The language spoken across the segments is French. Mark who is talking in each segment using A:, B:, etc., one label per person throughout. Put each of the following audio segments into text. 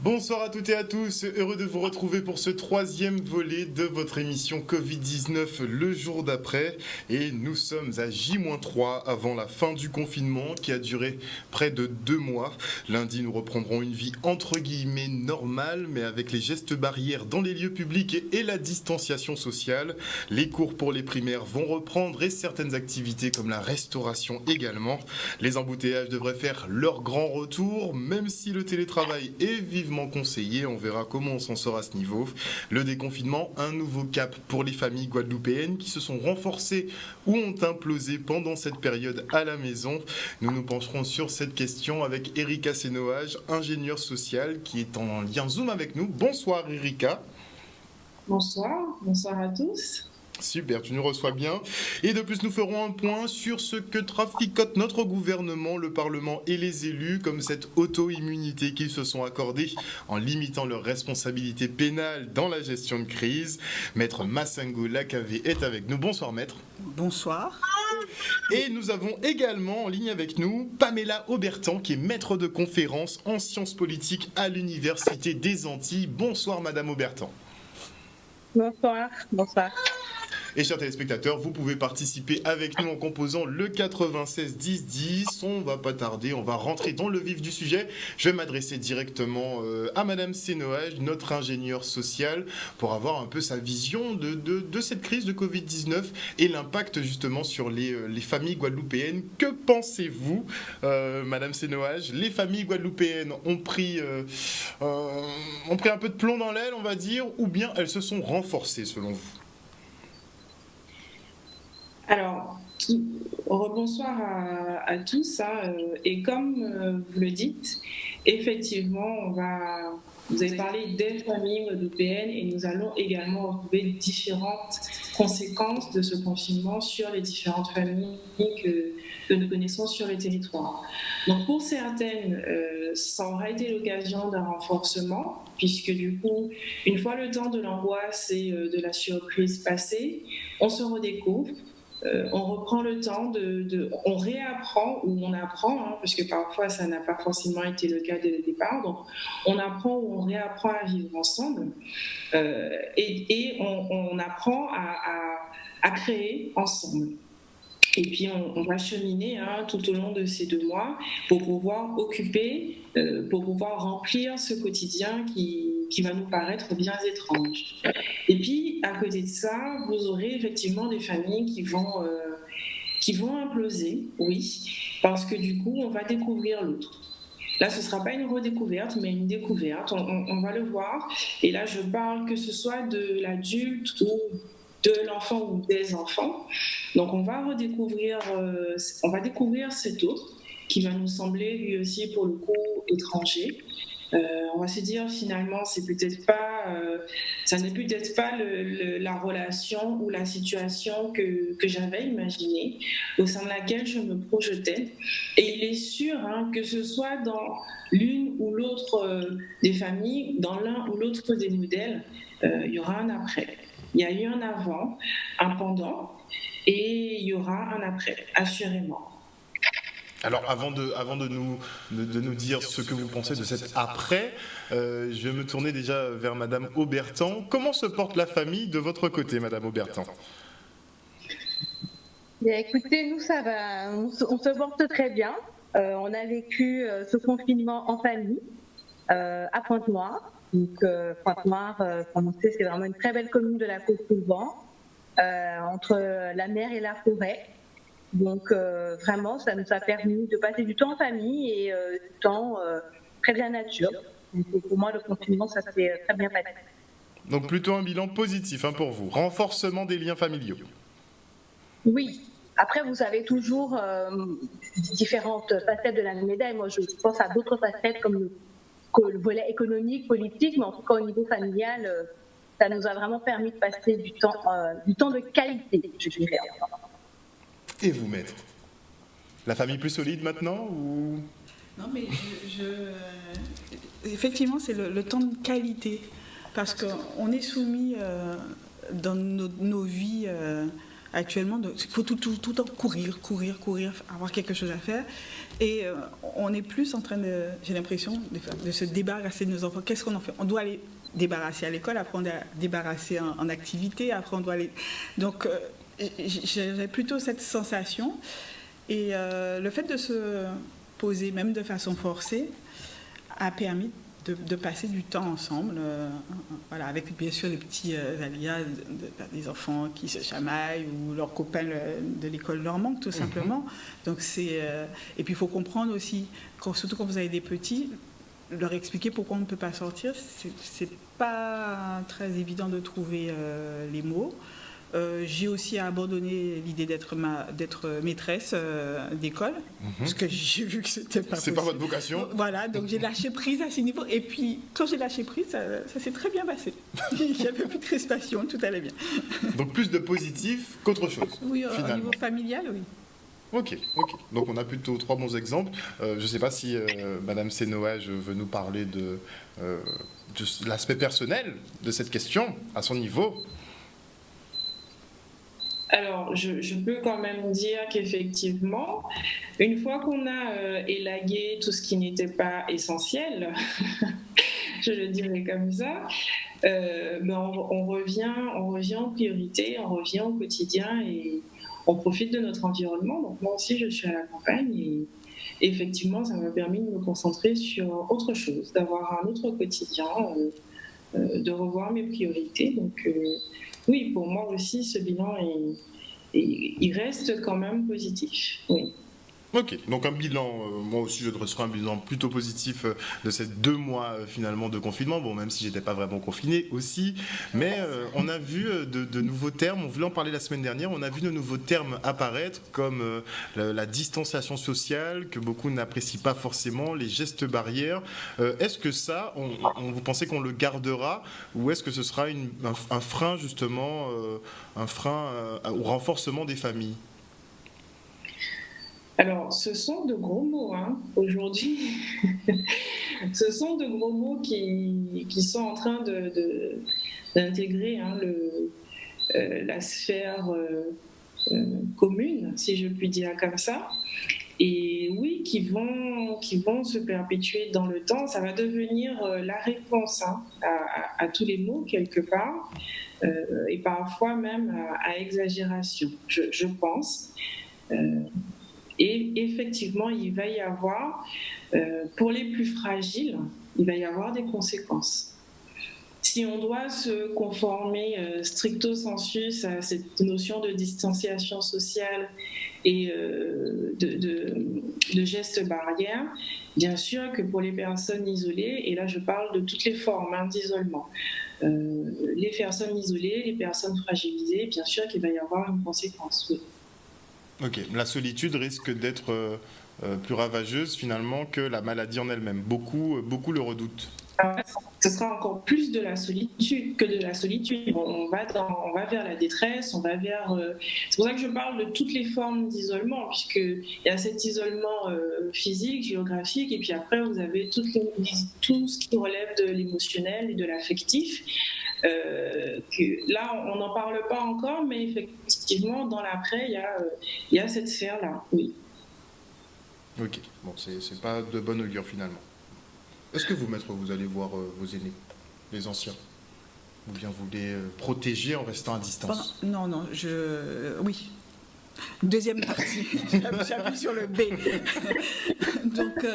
A: Bonsoir à toutes et à tous, heureux de vous retrouver pour ce troisième volet de votre émission Covid-19 le jour d'après. Et nous sommes à J-3 avant la fin du confinement qui a duré près de 2 mois. Lundi, nous reprendrons une vie entre guillemets normale, mais avec les gestes barrières dans les lieux publics et la distanciation sociale. Les cours pour les primaires vont reprendre et certaines activités comme la restauration également. Les embouteillages devraient faire leur grand retour, même si le télétravail est vivement conseillé. On verra comment on s'en sort à ce niveau. Le déconfinement, un nouveau cap pour les familles guadeloupéennes qui se sont renforcées ou ont implosé pendant cette période à la maison. Nous nous pencherons sur cette question avec Erika Sénoage, ingénieure sociale, qui est en lien Zoom avec nous. Bonsoir Erika.
B: Bonsoir à tous.
A: Super, tu nous reçois bien. Et de plus, nous ferons un point sur ce que traficote notre gouvernement, le Parlement et les élus, comme cette auto-immunité qu'ils se sont accordés en limitant leurs responsabilités pénales dans la gestion de crise. Maître Massango Lakavé est avec nous. Bonsoir maître.
C: Bonsoir.
A: Et nous avons également en ligne avec nous Pamela Aubertan, qui est maître de conférence en sciences politiques à l'Université des Antilles. Bonsoir madame Aubertan.
D: Bonsoir.
A: Et chers téléspectateurs, vous pouvez participer avec nous en composant le 96 10 10. On va pas tarder, on va rentrer dans le vif du sujet. Je vais m'adresser directement à Madame Sénoage, notre ingénieure sociale, pour avoir un peu sa vision de cette crise de Covid-19 et l'impact justement sur les familles guadeloupéennes. Que pensez-vous, Madame Sénoage? Les familles guadeloupéennes ont pris un peu de plomb dans l'aile, on va dire, ou bien elles se sont renforcées selon vous?
B: Alors, rebonsoir à tous. Et comme vous le dites, effectivement, vous avez parlé des familles guadeloupéennes et nous allons également retrouver différentes conséquences de ce confinement sur les différentes familles que nous connaissons sur les territoires. Donc pour certaines, ça aura été l'occasion d'un renforcement, puisque du coup, une fois le temps de l'angoisse et de la surprise passé, on se redécouvre. On reprend le temps on réapprend ou on apprend, parce que parfois ça n'a pas forcément été le cas dès le départ. Donc on apprend ou on réapprend à vivre ensemble et on apprend à créer ensemble. Et puis on va cheminer tout au long de ces 2 mois pour pouvoir pour pouvoir remplir ce quotidien qui va nous paraître bien étrange. Et puis à côté de ça, vous aurez effectivement des familles qui vont imploser, oui, parce que du coup on va découvrir l'autre. Là, ce ne sera pas une redécouverte, mais une découverte. On va le voir. Et là, je parle que ce soit de l'adulte ou de l'enfant ou des enfants. Donc, on va découvrir cet autre qui va nous sembler lui aussi pour le coup étranger. On va se dire finalement, ça n'est peut-être pas la relation ou la situation que j'avais imaginée, au sein de laquelle je me projetais. Et il est sûr que ce soit dans l'une ou l'autre des familles, dans l'un ou l'autre des modèles, il y aura un après. Il y a eu un avant, un pendant, et il y aura un après, assurément.
A: Alors, avant de nous dire ce que vous pensez de cet après, je vais me tourner déjà vers Madame Aubertan. Comment se porte la famille de votre côté, Madame Aubertan?
D: Bien, écoutez, nous, ça va. On se porte très bien. On a vécu ce confinement en famille à Pointe-Noire. Donc, Pointe-Noire, comme on sait, c'est vraiment une très belle commune de la Côte-d'Ivoire, entre la mer et la forêt. Donc vraiment, ça nous a permis de passer du temps en famille et du temps très bien nature. Donc, pour moi, le confinement, ça s'est très bien passé.
A: Donc plutôt un bilan positif pour vous. Renforcement des liens familiaux.
D: Oui. Après, vous avez toujours différentes facettes de la même médaille. Moi, je pense à d'autres facettes comme le volet économique, politique, mais en tout cas au niveau familial, ça nous a vraiment permis de passer du temps de qualité, je dirais.
A: Et vous, maître? La famille plus solide maintenant ou...
C: Non, mais effectivement, c'est le temps de qualité. Parce qu'on est soumis dans nos vies actuellement. Il faut tout le temps courir, avoir quelque chose à faire. Et on est plus en train de, j'ai l'impression, de se débarrasser de nos enfants. Qu'est-ce qu'on en fait? On doit les débarrasser à l'école, après on doit débarrasser en activité, après on doit aller... Donc j'ai plutôt cette sensation. Et le fait de se poser, même de façon forcée, a permis de passer du temps ensemble, voilà, avec bien sûr les petits aléas des enfants qui se chamaillent ou leurs copains de l'école leur manquent tout simplement. Donc et puis il faut comprendre aussi, surtout quand vous avez des petits, leur expliquer pourquoi on ne peut pas sortir. C'est pas très évident de trouver les mots. J'ai aussi abandonné l'idée d'être maîtresse d'école, parce que j'ai vu que c'était pas possible.
A: C'est pas votre vocation.
C: Voilà, donc j'ai lâché prise à ce niveau. Et puis, quand j'ai lâché prise, ça s'est très bien passé. J'avais plus de crispation, tout allait bien.
A: Donc plus de positif qu'autre chose.
C: Oui, au niveau familial, oui.
A: Ok. Donc on a plutôt 3 bons exemples. Je ne sais pas si Madame Sénoage veut nous parler de l'aspect personnel de cette question, à son niveau.
B: Alors, je peux quand même dire qu'effectivement, une fois qu'on a élagué tout ce qui n'était pas essentiel, je le dirais comme ça, on revient en priorité, on revient au quotidien et on profite de notre environnement. Donc moi aussi, je suis à la campagne et effectivement, ça m'a permis de me concentrer sur autre chose, d'avoir un autre quotidien, de revoir mes priorités. Donc oui, pour moi aussi, ce bilan il reste quand même positif. Oui.
A: Ok, donc un bilan, moi aussi je dresserai un bilan plutôt positif de ces 2 mois finalement de confinement, bon même si j'étais pas vraiment confiné aussi, mais on a vu de nouveaux termes, on voulait en parler la semaine dernière, on a vu de nouveaux termes apparaître comme la distanciation sociale, que beaucoup n'apprécient pas forcément, les gestes barrières. Est-ce que ça, vous pensez qu'on le gardera, ou est-ce que ce sera un frein justement, un frein au renforcement des familles ?
B: Alors, ce sont de gros mots, aujourd'hui. Ce sont de gros mots qui sont en train d'intégrer la sphère commune, si je puis dire comme ça. Et oui, qui vont se perpétuer dans le temps. Ça va devenir la réponse à tous les mots, quelque part, et parfois même à exagération, je pense. Et effectivement, il va y avoir, pour les plus fragiles, il va y avoir des conséquences. Si on doit se conformer stricto sensus à cette notion de distanciation sociale et de gestes barrières, bien sûr que pour les personnes isolées, et là je parle de toutes les formes d'isolement, les personnes isolées, les personnes fragilisées, bien sûr qu'il va y avoir une conséquence, oui.
A: Ok, la solitude risque d'être plus ravageuse finalement que la maladie en elle-même. Beaucoup le redoutent.
B: Ce sera encore plus de la solitude que de la solitude. On va vers la détresse, on va vers... C'est pour ça que je parle de toutes les formes d'isolement, puisqu'il y a cet isolement physique, géographique, et puis après vous avez tout ce qui relève de l'émotionnel et de l'affectif. Là, on n'en parle pas encore, mais effectivement, dans l'après, il y a cette sphère-là, oui.
A: Ok, bon, c'est pas de bonne augure finalement. Est-ce que vous, maître, vous allez voir vos aînés, les anciens, ou bien vous les protéger en restant à distance?
C: Non, oui. Deuxième partie, j'appuie sur le B. Donc,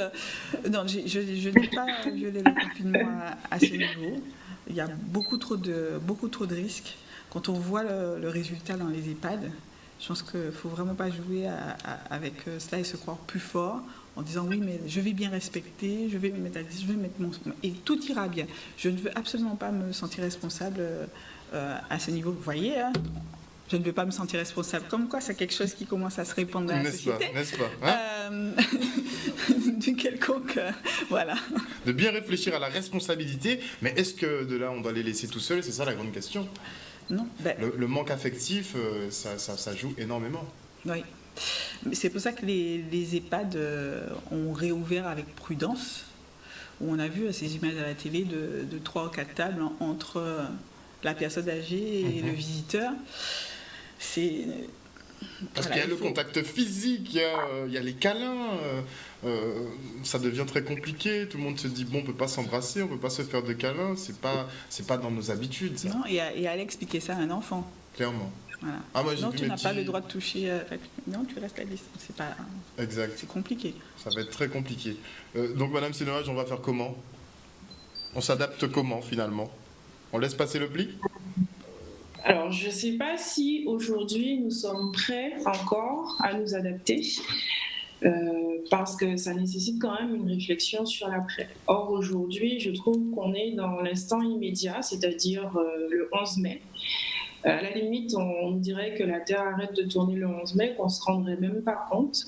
C: non, je n'ai pas violé le confinement à ce niveau. Il y a beaucoup trop de risques. Quand on voit le résultat dans les EHPAD, je pense qu'il ne faut vraiment pas jouer avec cela et se croire plus fort en disant oui, mais je vais bien respecter, je vais me mettre à distance, je vais mettre et tout ira bien. Je ne veux absolument pas me sentir responsable à ce niveau. Vous voyez, je ne veux pas me sentir responsable. Comme quoi, c'est quelque chose qui commence à se répandre dans la société.
A: N'est-ce pas
C: Du quelconque, voilà.
A: De bien réfléchir à la responsabilité, mais est-ce que de là, on doit les laisser tout seuls? C'est ça la grande question.
C: Non.
A: Le manque affectif, ça joue énormément.
C: Oui. C'est pour ça que les EHPAD ont réouvert avec prudence, où on a vu ces images à la télé de 3 ou 4 tables entre la personne âgée et le visiteur. c'est...
A: Parce
C: voilà,
A: qu'il y a le contact physique, il y a les câlins, ça devient très compliqué. Tout le monde se dit bon, on peut pas s'embrasser, on peut pas se faire de câlins, c'est pas dans nos habitudes, ça.
C: Non, et aller expliquer ça à un enfant.
A: Clairement.
C: Voilà.
A: Ah, moi, j'ai
C: Non,
A: vu
C: tu
A: mes
C: n'as pas
A: petits-
C: le droit de toucher. Non, tu restes à distance.
A: Exact.
C: C'est compliqué.
A: Ça va être très compliqué. Donc, Madame Sénérage, on va faire comment? On s'adapte comment finalement? On laisse passer le pli?
B: Alors, je ne sais pas si aujourd'hui nous sommes prêts encore à nous adapter, parce que ça nécessite quand même une réflexion sur l'après. Or, aujourd'hui, je trouve qu'on est dans l'instant immédiat, c'est-à-dire le 11 mai. À la limite, on dirait que la Terre arrête de tourner le 11 mai, qu'on ne se rendrait même pas compte.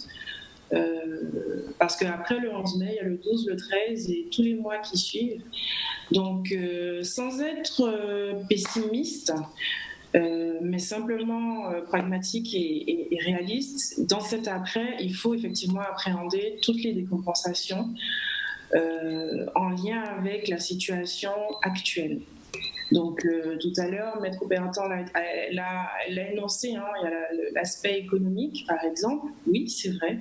B: Parce qu'après le 11 mai, il y a le 12, le 13 et tous les mois qui suivent. Donc, sans être pessimiste, mais simplement pragmatique et réaliste, dans cet après, il faut effectivement appréhender toutes les décompensations en lien avec la situation actuelle. Donc, tout à l'heure, Maître Bertin l'a énoncé, hein, il y a l'aspect économique, par exemple, oui, c'est vrai,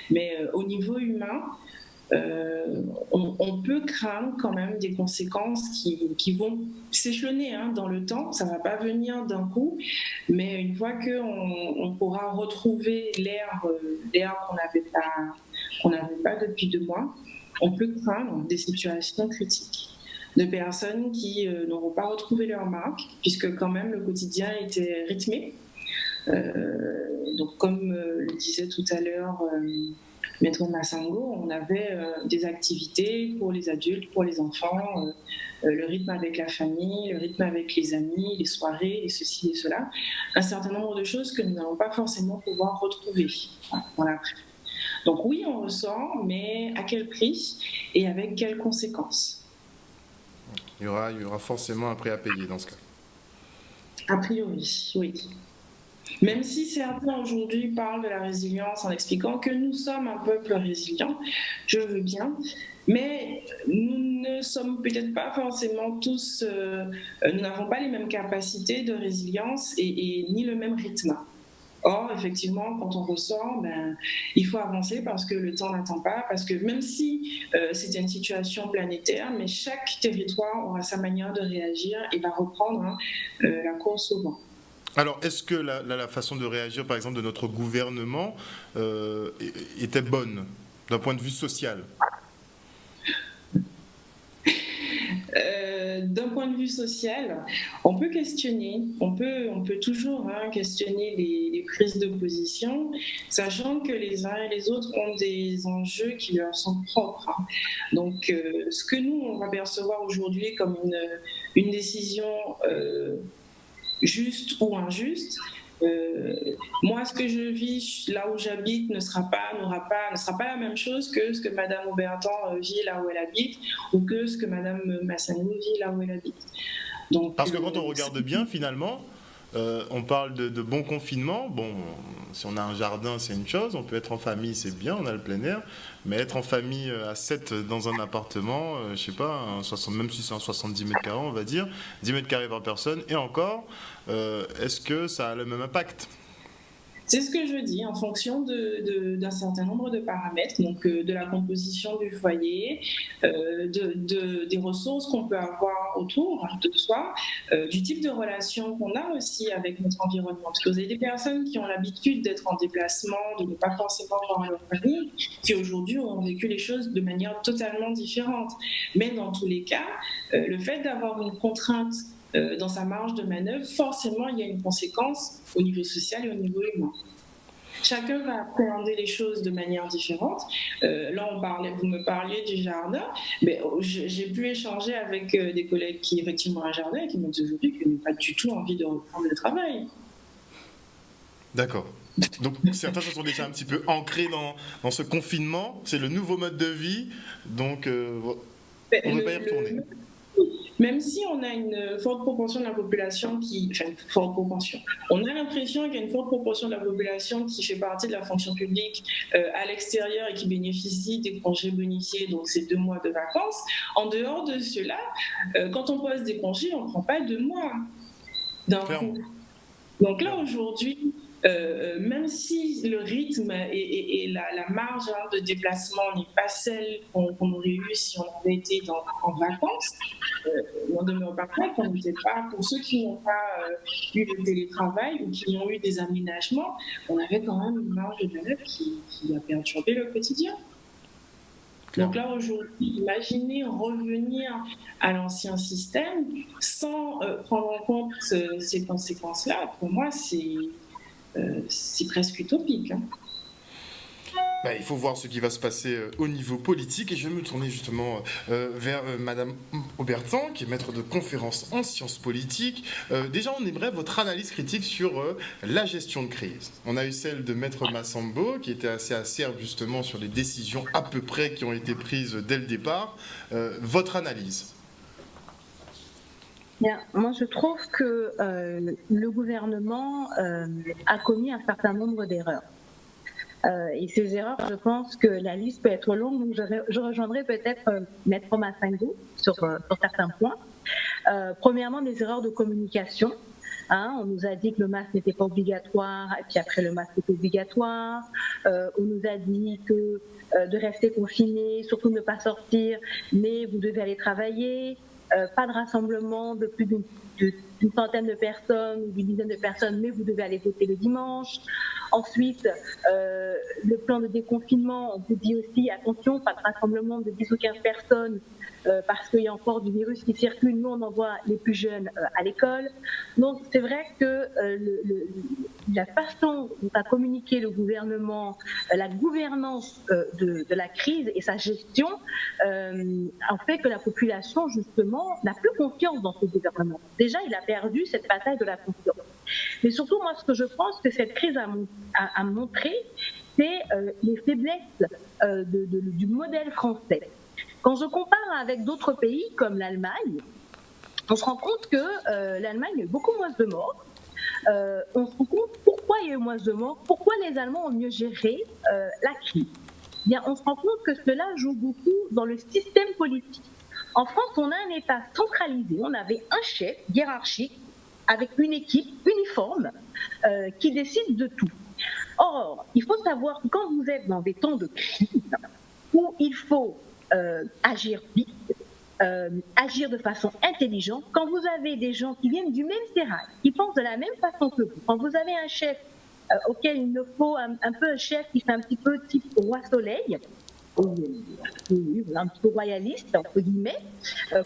B: mais au niveau humain, on peut craindre quand même des conséquences qui vont s'échelonner dans le temps. Ça ne va pas venir d'un coup, mais une fois qu'on pourra retrouver l'ère qu'on n'avait pas depuis 2 mois, on peut craindre des situations critiques de personnes qui n'auront pas retrouvé leur marque, puisque quand même le quotidien était rythmé. Donc comme le disait tout à l'heure Maître Massango, on avait des activités pour les adultes, pour les enfants, le rythme avec la famille, le rythme avec les amis, les soirées, et ceci et cela. Un certain nombre de choses que nous n'allons pas forcément pouvoir retrouver dans l'après. Donc oui, on ressent, mais à quel prix et avec quelles conséquences?
A: Il y aura forcément un prix à payer dans ce cas.
B: A priori, oui. Même si certains aujourd'hui parlent de la résilience en expliquant que nous sommes un peuple résilient, je veux bien, mais nous ne sommes peut-être pas forcément tous, nous n'avons pas les mêmes capacités de résilience et ni le même rythme. Or, effectivement, quand on ressort, il faut avancer parce que le temps n'attend pas, parce que même si c'était une situation planétaire, mais chaque territoire aura sa manière de réagir et va reprendre la course au vent.
A: Alors, est-ce que la façon de réagir, par exemple, de notre gouvernement était bonne d'un point de vue social?
B: D'un point de vue social, on peut questionner, on peut toujours questionner les prises de position, sachant que les uns et les autres ont des enjeux qui leur sont propres. Donc, ce que nous, on va percevoir aujourd'hui comme une décision juste ou injuste, moi, ce que je vis là où j'habite ne sera pas la même chose que ce que Madame Aubertan vit là où elle habite, ou que ce que Madame Massanou vit là où elle habite. Donc,
A: parce que quand on regarde bien, finalement, on parle de bon confinement. Bon, si on a un jardin, c'est une chose. On peut être en famille, c'est bien, on a le plein air. Mais être en famille à 7 dans un appartement, je sais pas, même si c'est un 70 mètres carrés, on va dire, 10 mètres carrés par personne, et encore, est-ce que ça a le même impact ?
B: C'est ce que je dis, en fonction d'un certain nombre de paramètres, donc de la composition du foyer, des ressources qu'on peut avoir autour de soi, du type de relation qu'on a aussi avec notre environnement. Parce que vous avez des personnes qui ont l'habitude d'être en déplacement, de ne pas forcément voir leur famille, qui aujourd'hui ont vécu les choses de manière totalement différente. Mais dans tous les cas, le fait d'avoir une contrainte dans sa marge de manœuvre, forcément, il y a une conséquence au niveau social et au niveau humain. Chacun va appréhender les choses de manière différente. Là, vous me parliez du jardin, mais j'ai pu échanger avec des collègues qui effectivement ont un jardin et qui m'ont dit aujourd'hui qu'ils n'ont pas du tout envie de reprendre le travail.
A: D'accord. Donc certains se sont déjà un petit peu ancrés dans ce confinement. C'est le nouveau mode de vie, donc on ne veut pas y retourner.
B: Même si on a une forte proportion de la population on a l'impression qu'il y a une forte proportion de la population qui fait partie de la fonction publique à l'extérieur et qui bénéficie des congés bonifiés, donc c'est 2 mois de vacances. En dehors de cela, quand on pose des congés, on ne prend pas 2 mois d'un coup. Donc là, aujourd'hui, même si le rythme et la marge de déplacement n'est pas celle qu'on aurait eue si on avait été en vacances, n'en demeure pas moins qu'on n'était pas, pour ceux qui n'ont pas eu le télétravail ou qui ont eu des aménagements, on avait quand même une marge de manœuvre qui a perturbé le quotidien. Donc là, aujourd'hui, imaginez revenir à l'ancien système sans prendre en compte ces conséquences-là. Pour moi, c'est presque utopique. Hein.
A: Il faut voir ce qui va se passer au niveau politique et je vais me tourner justement vers Madame Aubertin, qui est maître de conférences en sciences politiques. Déjà, on aimerait votre analyse critique sur la gestion de crise. On a eu celle de Maître Massambo, qui était assez acerbe justement sur les décisions à peu près qui ont été prises dès le départ. Votre analyse?
D: Bien, moi, je trouve que le gouvernement a commis un certain nombre d'erreurs. Et ces erreurs, je pense que la liste peut être longue, donc je rejoindrai peut-être Maître Massambo sur certains points. Premièrement, des erreurs de communication. On nous a dit que le masque n'était pas obligatoire, et puis après le masque était obligatoire. On nous a dit que de rester confiné, surtout ne pas sortir, mais vous devez aller travailler. Pas de rassemblement de plus d'une centaine de personnes ou d'une dizaine de personnes, mais vous devez aller voter le dimanche. Ensuite, le plan de déconfinement, on vous dit aussi, attention, pas de rassemblement de 10 ou 15 personnes parce qu'il y a encore du virus qui circule. Nous, on envoie les plus jeunes à l'école. Donc, c'est vrai que la façon dont a communiqué le gouvernement, la gouvernance de la crise et sa gestion en fait que la population, justement, n'a plus confiance dans ce gouvernement. Déjà, il a perdu cette bataille de la confiance. Mais surtout, moi, ce que je pense que cette crise a montré, c'est les faiblesses du modèle français. Quand je compare avec d'autres pays comme l'Allemagne, on se rend compte que l'Allemagne a eu beaucoup moins de morts. On se rend compte pourquoi il y a eu moins de morts, pourquoi les Allemands ont mieux géré la crise. Bien, on se rend compte que cela joue beaucoup dans le système politique. En France, on a un État centralisé, on avait un chef hiérarchique avec une équipe uniforme qui décide de tout. Or, il faut savoir que quand vous êtes dans des temps de crise où il faut agir vite, agir de façon intelligente, quand vous avez des gens qui viennent du même sérail, qui pensent de la même façon que vous, quand vous avez un chef auquel il nous faut un peu un chef qui fait un petit peu type roi soleil, un petit peu royaliste, entre guillemets,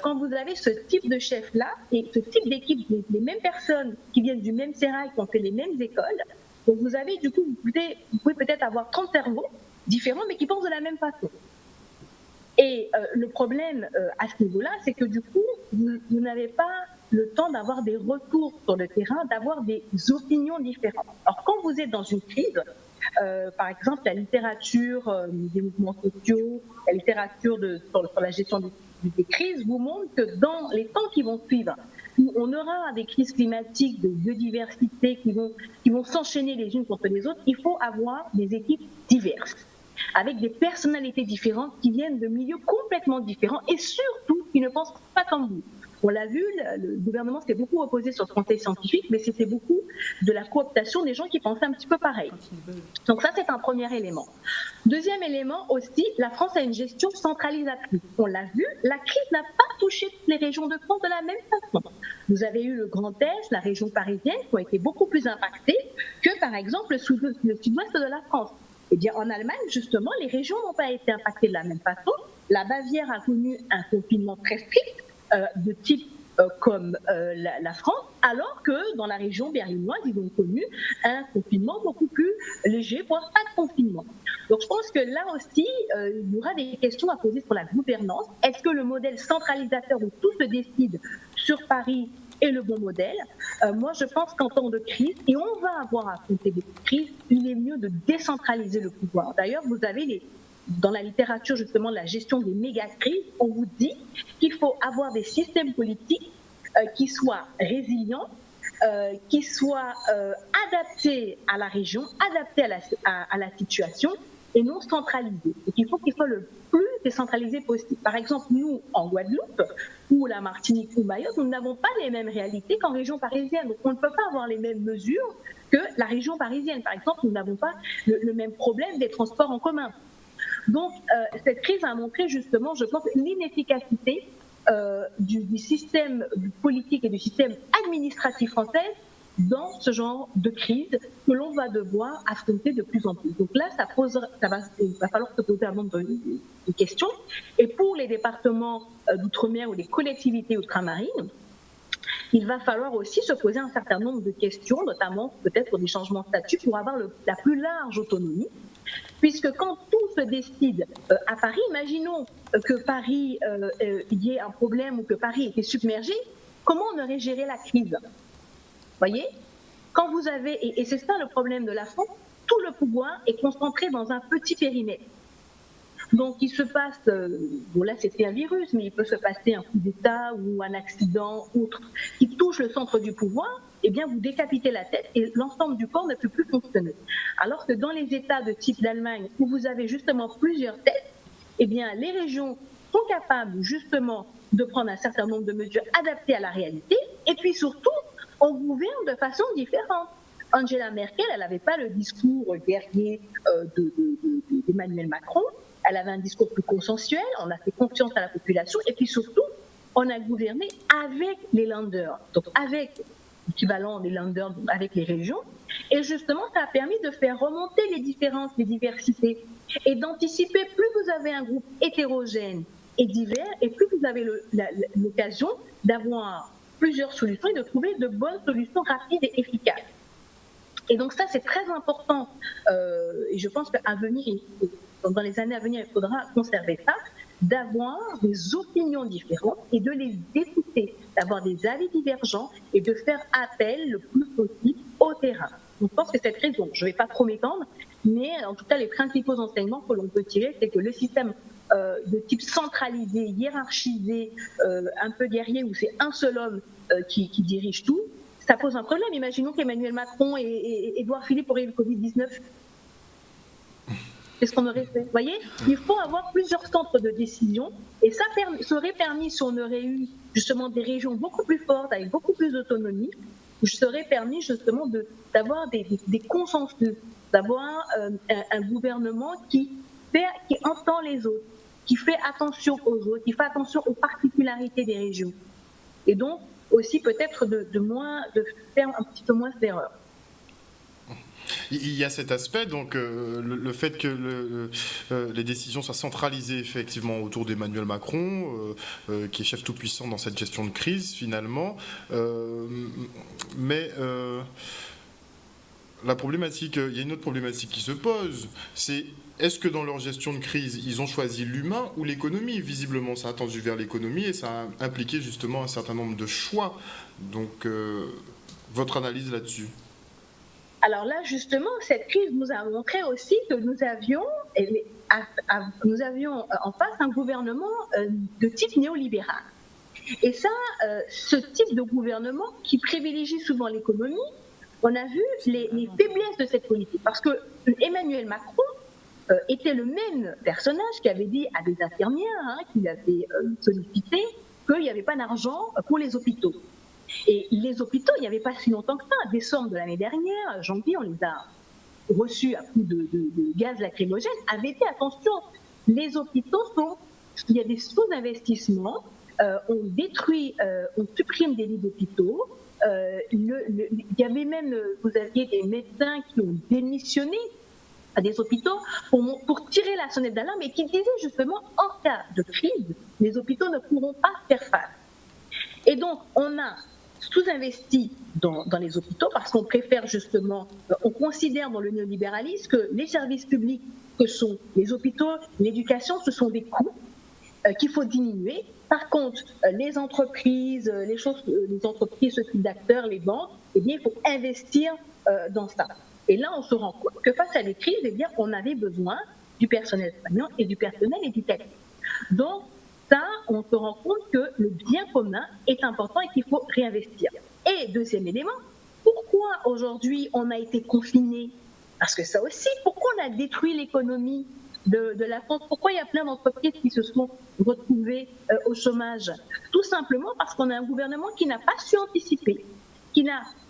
D: quand vous avez ce type de chef-là et ce type d'équipe, les mêmes personnes qui viennent du même sérail, qui ont fait les mêmes écoles, donc vous avez, du coup, vous pouvez peut-être avoir 30 cerveaux différents, mais qui pensent de la même façon. Et le problème à ce niveau-là, c'est que du coup, vous n'avez pas le temps d'avoir des retours sur le terrain, d'avoir des opinions différentes. Alors, quand vous êtes dans une crise, par exemple, la littérature des mouvements sociaux, la littérature sur la gestion des crises vous montre que dans les temps qui vont suivre, où on aura des crises climatiques, de biodiversité qui vont s'enchaîner les unes contre les autres, il faut avoir des équipes diverses, avec des personnalités différentes qui viennent de milieux complètement différents et surtout qui ne pensent pas comme vous. On l'a vu, le gouvernement s'est beaucoup opposé sur ce conseil scientifique, mais c'était beaucoup de la cooptation des gens qui pensaient un petit peu pareil. Donc ça, c'est un premier élément. Deuxième élément aussi, la France a une gestion centralisatrice. On l'a vu, la crise n'a pas touché toutes les régions de France de la même façon. Vous avez eu le Grand Est, la région parisienne, qui ont été beaucoup plus impactées que, par exemple, le sud-ouest de la France. Eh bien, en Allemagne, justement, les régions n'ont pas été impactées de la même façon. La Bavière a connu un confinement très strict, de type comme la France, alors que dans la région berlinoise, ils ont connu un confinement beaucoup plus léger, voire pas de confinement. Donc je pense que là aussi, il y aura des questions à poser sur la gouvernance. Est-ce que le modèle centralisateur où tout se décide sur Paris est le bon modèle? Moi, je pense qu'en temps de crise, et on va avoir à affronter des crises, il est mieux de décentraliser le pouvoir. D'ailleurs, vous avez dans la littérature justement de la gestion des méga-crises, on vous dit qu'il faut avoir des systèmes politiques qui soient résilients, qui soient adaptés à la région, adaptés à la situation et non centralisé. Et qu'il faut qu'il soit le plus décentralisé possible. Par exemple, nous, en Guadeloupe, ou la Martinique ou Mayotte, nous n'avons pas les mêmes réalités qu'en région parisienne. Donc on ne peut pas avoir les mêmes mesures que la région parisienne. Par exemple, nous n'avons pas le même problème des transports en commun. Donc cette crise a montré justement, je pense, l'inefficacité du système politique et du système administratif français dans ce genre de crise que l'on va devoir affronter de plus en plus. Donc là, il va falloir se poser un nombre de questions. Et pour les départements d'outre-mer ou les collectivités ultramarines, il va falloir aussi se poser un certain nombre de questions, notamment peut-être des changements de statut pour avoir la plus large autonomie. Puisque quand tout se décide à Paris, imaginons que Paris, il y ait un problème ou que Paris était submergé, comment on aurait géré la crise ? Voyez, quand vous avez, et c'est ça le problème de la France, tout le pouvoir est concentré dans un petit périmètre. Donc il se passe, bon là c'était un virus, mais il peut se passer un coup d'État ou un accident autre qui touche le centre du pouvoir, eh bien vous décapitez la tête et l'ensemble du corps ne peut plus fonctionner. Alors que dans les États de type d'Allemagne, où vous avez justement plusieurs têtes, eh bien les régions sont capables justement de prendre un certain nombre de mesures adaptées à la réalité, et puis surtout, on gouverne de façon différente. Angela Merkel, elle n'avait pas le discours guerrier d'Emmanuel Macron, elle avait un discours plus consensuel, on a fait confiance à la population, et puis surtout, on a gouverné avec les Länder, donc avec l'équivalent des Länder, avec les régions, et justement, ça a permis de faire remonter les différences, les diversités, et d'anticiper, plus vous avez un groupe hétérogène et divers, et plus vous avez l'occasion d'avoir plusieurs solutions et de trouver de bonnes solutions rapides et efficaces. Et donc ça, c'est très important. Et je pense qu'à venir, dans les années à venir, il faudra conserver ça, d'avoir des opinions différentes et de les écouter, d'avoir des avis divergents et de faire appel le plus possible au terrain. Donc, je pense que cette crise, bon, je ne vais pas trop m'étendre, mais en tout cas, les principaux enseignements que l'on peut tirer, c'est que le système de type centralisé, hiérarchisé, un peu guerrier, où c'est un seul homme qui dirige tout, ça pose un problème. Imaginons qu'Emmanuel Macron et Édouard Philippe auraient eu le Covid-19. Qu'est-ce qu'on aurait fait ? Vous voyez, il faut avoir plusieurs centres de décision, et ça aurait permis, si on aurait eu justement des régions beaucoup plus fortes, avec beaucoup plus d'autonomie, ça aurait permis justement d'avoir des consensus, d'avoir un gouvernement qui entend les autres, qui fait attention aux autres, qui fait attention aux particularités des régions. Et donc, aussi peut-être de faire un petit peu moins d'erreurs.
A: Il y a cet aspect, donc le fait que les décisions soient centralisées effectivement autour d'Emmanuel Macron, qui est chef tout-puissant dans cette gestion de crise finalement, mais la problématique, il y a une autre problématique qui se pose, c'est est-ce que dans leur gestion de crise, ils ont choisi l'humain ou l'économie ? Visiblement, ça a tendu vers l'économie et ça a impliqué justement un certain nombre de choix. Donc, votre analyse là-dessus ?
D: Alors là, justement, cette crise nous a montré aussi que nous avions en face un gouvernement de type néolibéral. Et ça, ce type de gouvernement qui privilégie souvent l'économie, on a vu les faiblesses de cette politique. Parce que Emmanuel Macron était le même personnage qui avait dit à des infirmières qu'il avait sollicité qu'il n'y avait pas d'argent pour les hôpitaux. Et les hôpitaux, il n'y avait pas si longtemps que ça. Décembre de l'année dernière, janvier, on les a reçus à coups de gaz lacrymogène. Avait fait attention, les hôpitaux il y a des sous-investissements, on supprime des lits d'hôpitaux. Il y avait même, vous aviez des médecins qui ont démissionné à des hôpitaux pour tirer la sonnette d'alarme et qui disaient justement, en cas de crise, les hôpitaux ne pourront pas faire face. Et donc, on a sous-investi dans les hôpitaux parce qu'on préfère justement, on considère dans le néolibéralisme que les services publics que sont les hôpitaux, l'éducation, ce sont des coûts qu'il faut diminuer. Par contre, les entreprises, les entreprises, ce type d'acteurs, les banques, eh bien, il faut investir dans ça. Et là, on se rend compte que face à des crises, eh bien, on avait besoin du personnel soignant et du personnel éducatif. Donc, ça, on se rend compte que le bien commun est important et qu'il faut réinvestir. Et deuxième élément, pourquoi aujourd'hui on a été confinés Parce que ça aussi, pourquoi on a détruit l'économie de la France? Pourquoi il y a plein d'entreprises qui se sont retrouvées au chômage? Tout simplement parce qu'on a un gouvernement qui n'a pas su anticiper,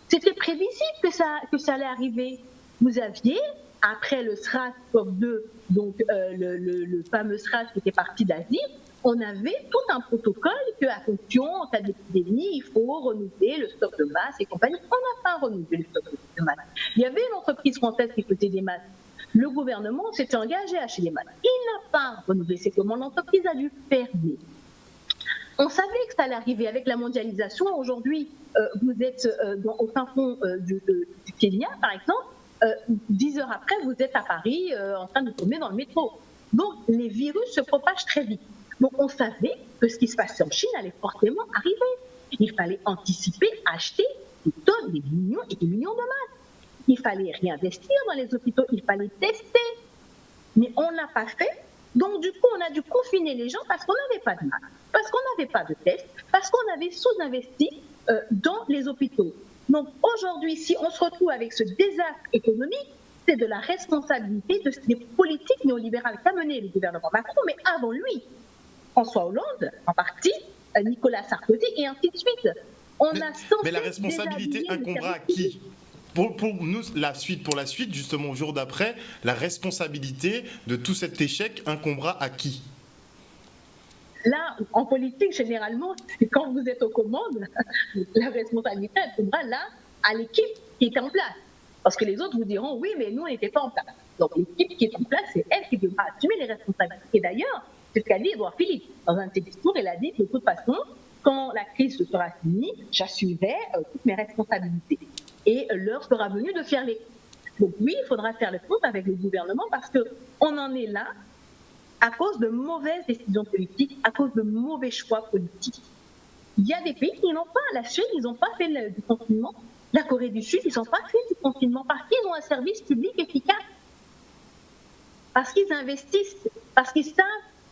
D: c'était prévisible que ça allait arriver. Vous aviez, après le SRAS COP2, donc le fameux SRAS qui était parti d'Asie, on avait tout un protocole qu'à fonction, en cas d'épidémie, il faut renouveler le stock de masques et compagnie. On n'a pas renouvelé le stock de masques. Il y avait une entreprise française qui faisait des masques. Le gouvernement s'était engagé à acheter des masques. Il n'a pas renouvelé. C'est comment l'entreprise a dû fermer. On savait que ça allait arriver avec la mondialisation. Aujourd'hui, vous êtes au fin fond du Kenya, par exemple. 10 heures après, vous êtes à Paris en train de tourner dans le métro. Donc, les virus se propagent très vite. Donc, on savait que ce qui se passait en Chine allait forcément arriver. Il fallait anticiper, acheter des tonnes, des millions et des millions de masques. Il fallait réinvestir dans les hôpitaux, il fallait tester. Mais on n'a pas fait. Donc, du coup, on a dû confiner les gens parce qu'on n'avait pas de masques, parce qu'on n'avait pas de tests, parce qu'on avait sous-investi dans les hôpitaux. Donc, aujourd'hui, si on se retrouve avec ce désastre économique, c'est de la responsabilité des politiques néolibérales qu'a mené le gouvernement Macron, mais avant lui, François Hollande, en partie, Nicolas Sarkozy, et ainsi de suite.
A: Mais la responsabilité incombera à qui ? Pour nous, pour la suite, justement, au jour d'après, la responsabilité de tout cet échec incombera à qui ?
D: Là, en politique, généralement, quand vous êtes aux commandes, la responsabilité incombera là à l'équipe qui est en place. Parce que les autres vous diront, oui, mais nous, on n'était pas en place. Donc, l'équipe qui est en place, c'est elle qui devra assumer les responsabilités. Et d'ailleurs, c'est ce qu'a dit Édouard Philippe. Dans un de ses discours, il a dit que de toute façon, quand la crise sera finie, j'assumerai toutes mes responsabilités. Et l'heure sera venue de faire les comptes. Donc oui, il faudra faire les comptes avec le gouvernement parce qu'on en est là à cause de mauvaises décisions politiques, à cause de mauvais choix politiques. Il y a des pays qui n'ont pas. La Suède, ils n'ont pas fait du confinement. La Corée du Sud, ils n'ont pas fait du confinement parce qu'ils ont un service public efficace. Parce qu'ils investissent, parce qu'ils savent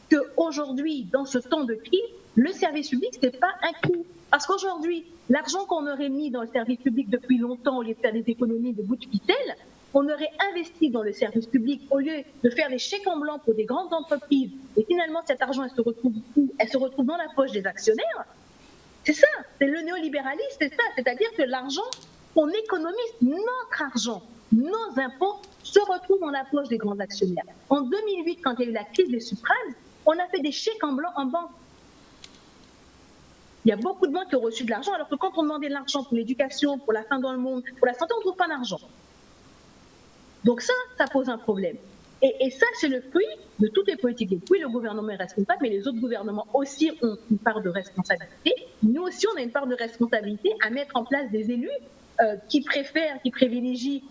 D: qu'aujourd'hui, dans ce temps de crise, le service public, ce n'est pas un coût. Parce qu'aujourd'hui, l'argent qu'on aurait mis dans le service public depuis longtemps, au lieu de faire des économies de bout de ficelle, on aurait investi dans le service public au lieu de faire des chèques en blanc pour des grandes entreprises. Et finalement, cet argent, elle se retrouve où ? Elle se retrouve dans la poche des actionnaires. C'est ça, c'est le néolibéralisme, c'est ça. C'est-à-dire que l'argent qu'on économise, notre argent, nos impôts, se retrouvent dans la poche des grands actionnaires. En 2008, quand il y a eu la crise des subprimes, on a fait des chèques en blanc en banque. Il y a beaucoup de banques qui ont reçu de l'argent, alors que quand on demandait de l'argent pour l'éducation, pour la faim dans le monde, pour la santé, on ne trouve pas d'argent. Donc ça pose un problème. Et ça, c'est le fruit de toutes les politiques. Et oui, le gouvernement est responsable, mais les autres gouvernements aussi ont une part de responsabilité. Nous aussi, on a une part de responsabilité à mettre en place des élus qui privilégient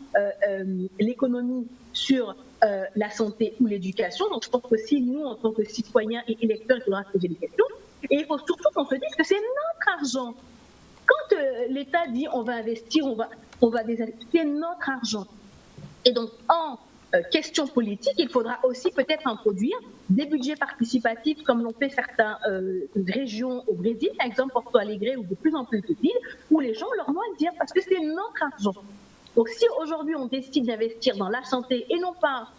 D: l'économie sur la santé ou l'éducation. Donc je pense qu'aussi, nous, en tant que citoyens et électeurs, il faudra se poser des questions. Et il faut surtout qu'on se dise que c'est notre argent. Quand l'État dit on va investir, on va désinvestir, c'est notre argent. Et donc, en question politique, il faudra aussi peut-être introduire des budgets participatifs comme l'ont fait certaines régions au Brésil, par exemple Porto Alegre ou de plus en plus de villes, où les gens leur doivent dire parce que c'est notre argent. Donc si aujourd'hui on décide d'investir dans la santé et non pas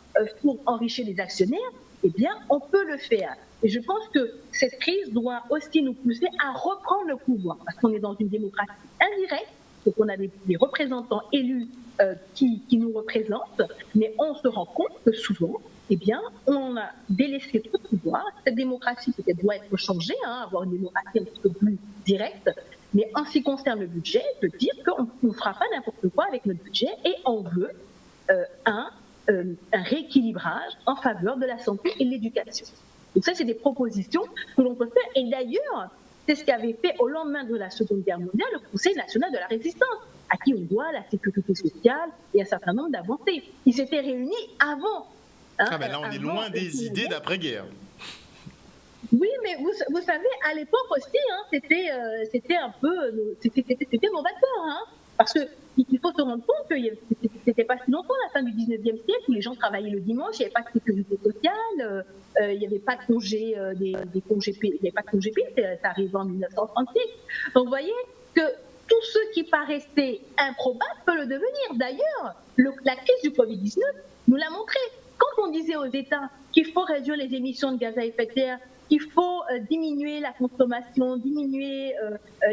D: pour enrichir les actionnaires, eh bien on peut le faire. Et je pense que cette crise doit aussi nous pousser à reprendre le pouvoir, parce qu'on est dans une démocratie indirecte, donc on a des représentants élus qui nous représentent, mais on se rend compte que souvent, eh bien, on a délaissé tout le pouvoir. Cette démocratie peut-être doit être changée, avoir une démocratie un petit peu plus directe, mais en ce qui concerne le budget, de dire qu'on ne fera pas n'importe quoi avec notre budget et on veut un rééquilibrage en faveur de la santé et de l'éducation. Donc ça, c'est des propositions que l'on peut faire. Et d'ailleurs, c'est ce qu'avait fait au lendemain de la Seconde Guerre mondiale le Conseil national de la résistance, à qui on doit la sécurité sociale et un certain nombre d'avancées. Ils s'étaient réunis avant.
A: Ben là, on est loin des idées d'après-guerre.
D: Oui, mais vous savez, à l'époque aussi, c'était un peu, c'était novateur, parce qu'il faut se rendre compte que c'était pas si longtemps, la fin du 19e siècle, où les gens travaillaient le dimanche, il n'y avait pas de sécurité sociale, il n'y avait pas de congés, des congés payés, il n'y avait pas de congés payés, ça arrive en 1936. Donc vous voyez que tout ce qui paraissait improbable peut le devenir. D'ailleurs, la crise du Covid-19 nous l'a montré. Quand on disait aux États qu'il faut réduire les émissions de gaz à effet de serre, qu'il faut diminuer la consommation, diminuer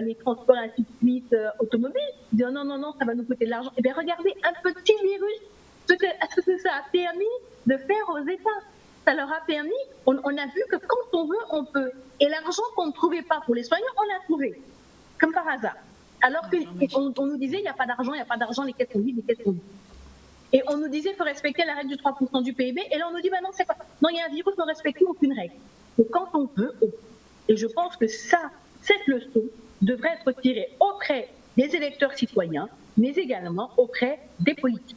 D: les transports ainsi de suite automobiles, dire non, ça va nous coûter de l'argent. Eh bien, regardez un petit virus, ce que ça a permis de faire aux États. Ça leur a permis, on a vu que quand on veut, on peut. Et l'argent qu'on ne trouvait pas pour les soignants, on l'a trouvé, comme par hasard. Alors qu'on nous disait, il n'y a pas d'argent, les caisses sont vides, les caisses sont vides. Et on nous disait, il faut respecter la règle du 3% du PIB. Et là, on nous dit, non, c'est pas. Non, il y a un virus, ne respectez aucune règle. Donc, quand on peut, on peut. Et je pense que cette leçon devrait être tirée auprès des électeurs citoyens, mais également auprès des politiques.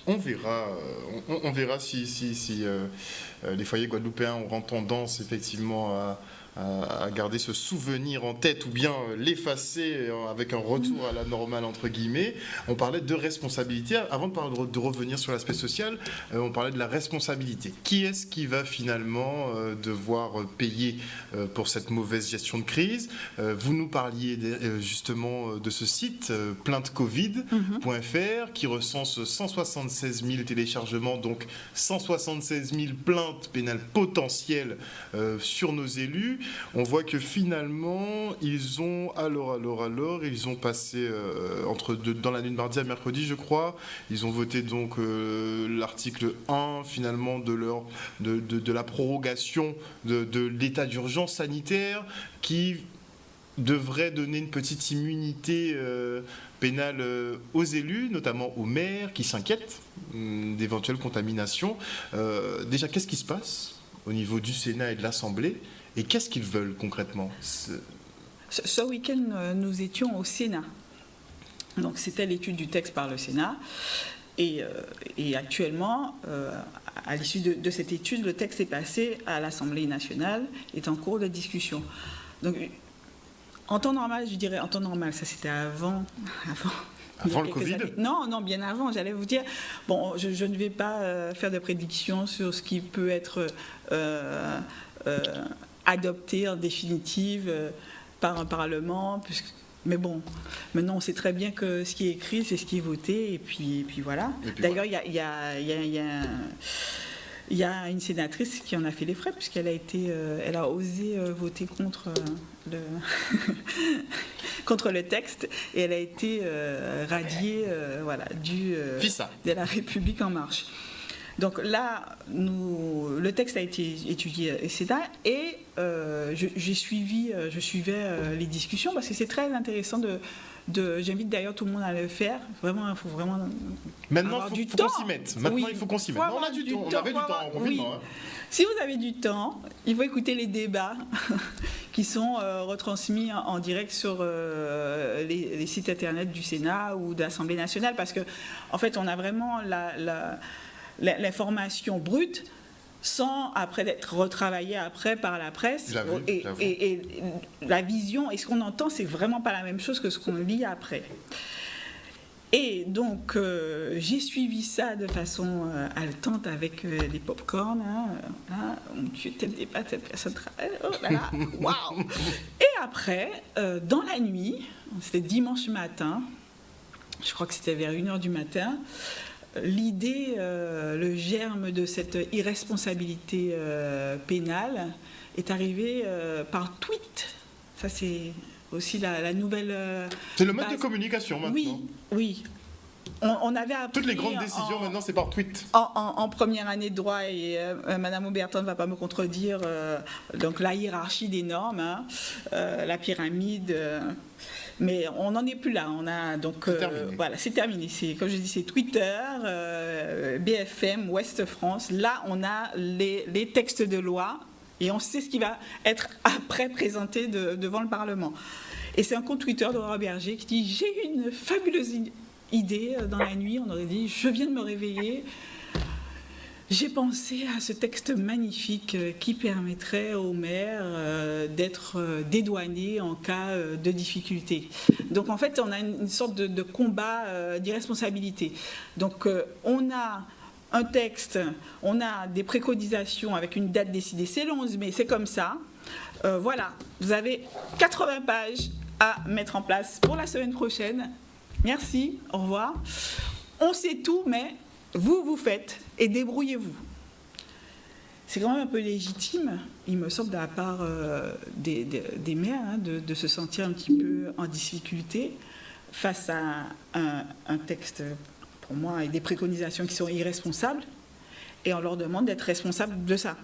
A: On verra si les foyers guadeloupéens auront tendance effectivement à garder ce souvenir en tête ou bien l'effacer avec un retour à la normale entre guillemets. On parlait de responsabilité. Avant de revenir sur l'aspect social, on parlait de la responsabilité. Qui est-ce qui va finalement devoir payer pour cette mauvaise gestion de crise? Vous nous parliez justement de ce site plaintecovid.fr qui recense 176 000 téléchargements, donc 176 000 plaintes pénales potentielles sur nos élus. On voit que finalement, ils ont ils ont passé dans la nuit de mardi à mercredi, je crois. Ils ont voté donc l'article 1 finalement de la prorogation de l'état d'urgence sanitaire qui devrait donner une petite immunité pénale aux élus, notamment aux maires qui s'inquiètent d'éventuelles contaminations. Déjà, qu'est-ce qui se passe au niveau du Sénat et de l'Assemblée? Et qu'est-ce qu'ils veulent concrètement?
C: Ce week-end, nous étions au Sénat. Donc, c'était l'étude du texte par le Sénat. Et actuellement, à l'issue de cette étude, le texte est passé à l'Assemblée nationale, est en cours de discussion. Donc, en temps normal, je dirais, en temps normal, ça c'était avant
A: le Covid?
C: Non, bien avant, j'allais vous dire. Bon, je ne vais pas faire de prédictions sur ce qui peut être adopté en définitive par un Parlement, mais bon, maintenant on sait très bien que ce qui est écrit, c'est ce qui est voté, et puis voilà. D'ailleurs, il y a une sénatrice qui en a fait les frais, puisqu'elle elle a osé voter contre contre le texte, et elle a été radiée de la République en marche. Donc là, le texte a été étudié au Sénat et je suivais les discussions parce que c'est très intéressant j'invite d'ailleurs tout le monde à le faire. Vraiment, il faut vraiment
A: avoir du temps. Maintenant, il faut qu'on s'y mette. On avait du temps en confinement. Oui.
C: Si vous avez du temps, il faut écouter les débats qui sont retransmis en direct sur les sites internet du Sénat ou de l'Assemblée nationale, parce que en fait, on a vraiment l'information brute sans après être retravaillée après par la presse. Et la vision et ce qu'on entend, c'est vraiment pas la même chose que ce qu'on lit après. Et donc j'ai suivi ça de façon haletante avec les pop-corn. Mon Dieu, tel débat, telle personne travaille. Oh là là, waouh! Et après, dans la nuit, c'était dimanche matin, je crois que c'était vers 1h du matin, l'idée, le germe de cette irresponsabilité pénale est arrivé par tweet. Ça, c'est aussi la nouvelle...
A: c'est le mode de communication maintenant.
C: Oui. On avait appris...
A: Toutes les grandes décisions maintenant, c'est par tweet.
C: En première année de droit, et Madame Auberton ne va pas me contredire, donc la hiérarchie des normes, la pyramide... mais on n'en est plus là. On a donc voilà, c'est terminé. Comme je dis, c'est Twitter, BFM, Ouest France. Là, on a les textes de loi et on sait ce qui va être après présenté devant le Parlement. Et c'est un compte Twitter d'Aurore Berger qui dit: j'ai eu une fabuleuse idée dans la nuit. On aurait dit: je viens de me réveiller. J'ai pensé à ce texte magnifique qui permettrait aux maires d'être dédouanés en cas de difficulté. Donc en fait, on a une sorte de combat d'irresponsabilité. Donc on a un texte, on a des préconisations avec une date décidée. C'est le 11 mai, c'est comme ça. Voilà, vous avez 80 pages à mettre en place pour la semaine prochaine. Merci, au revoir. On sait tout, mais vous faites et débrouillez-vous. C'est quand même un peu légitime, il me semble, de la part des maires, hein, de se sentir un petit peu en difficulté face à un texte, pour moi, et des préconisations qui sont irresponsables, et on leur demande d'être responsables de ça.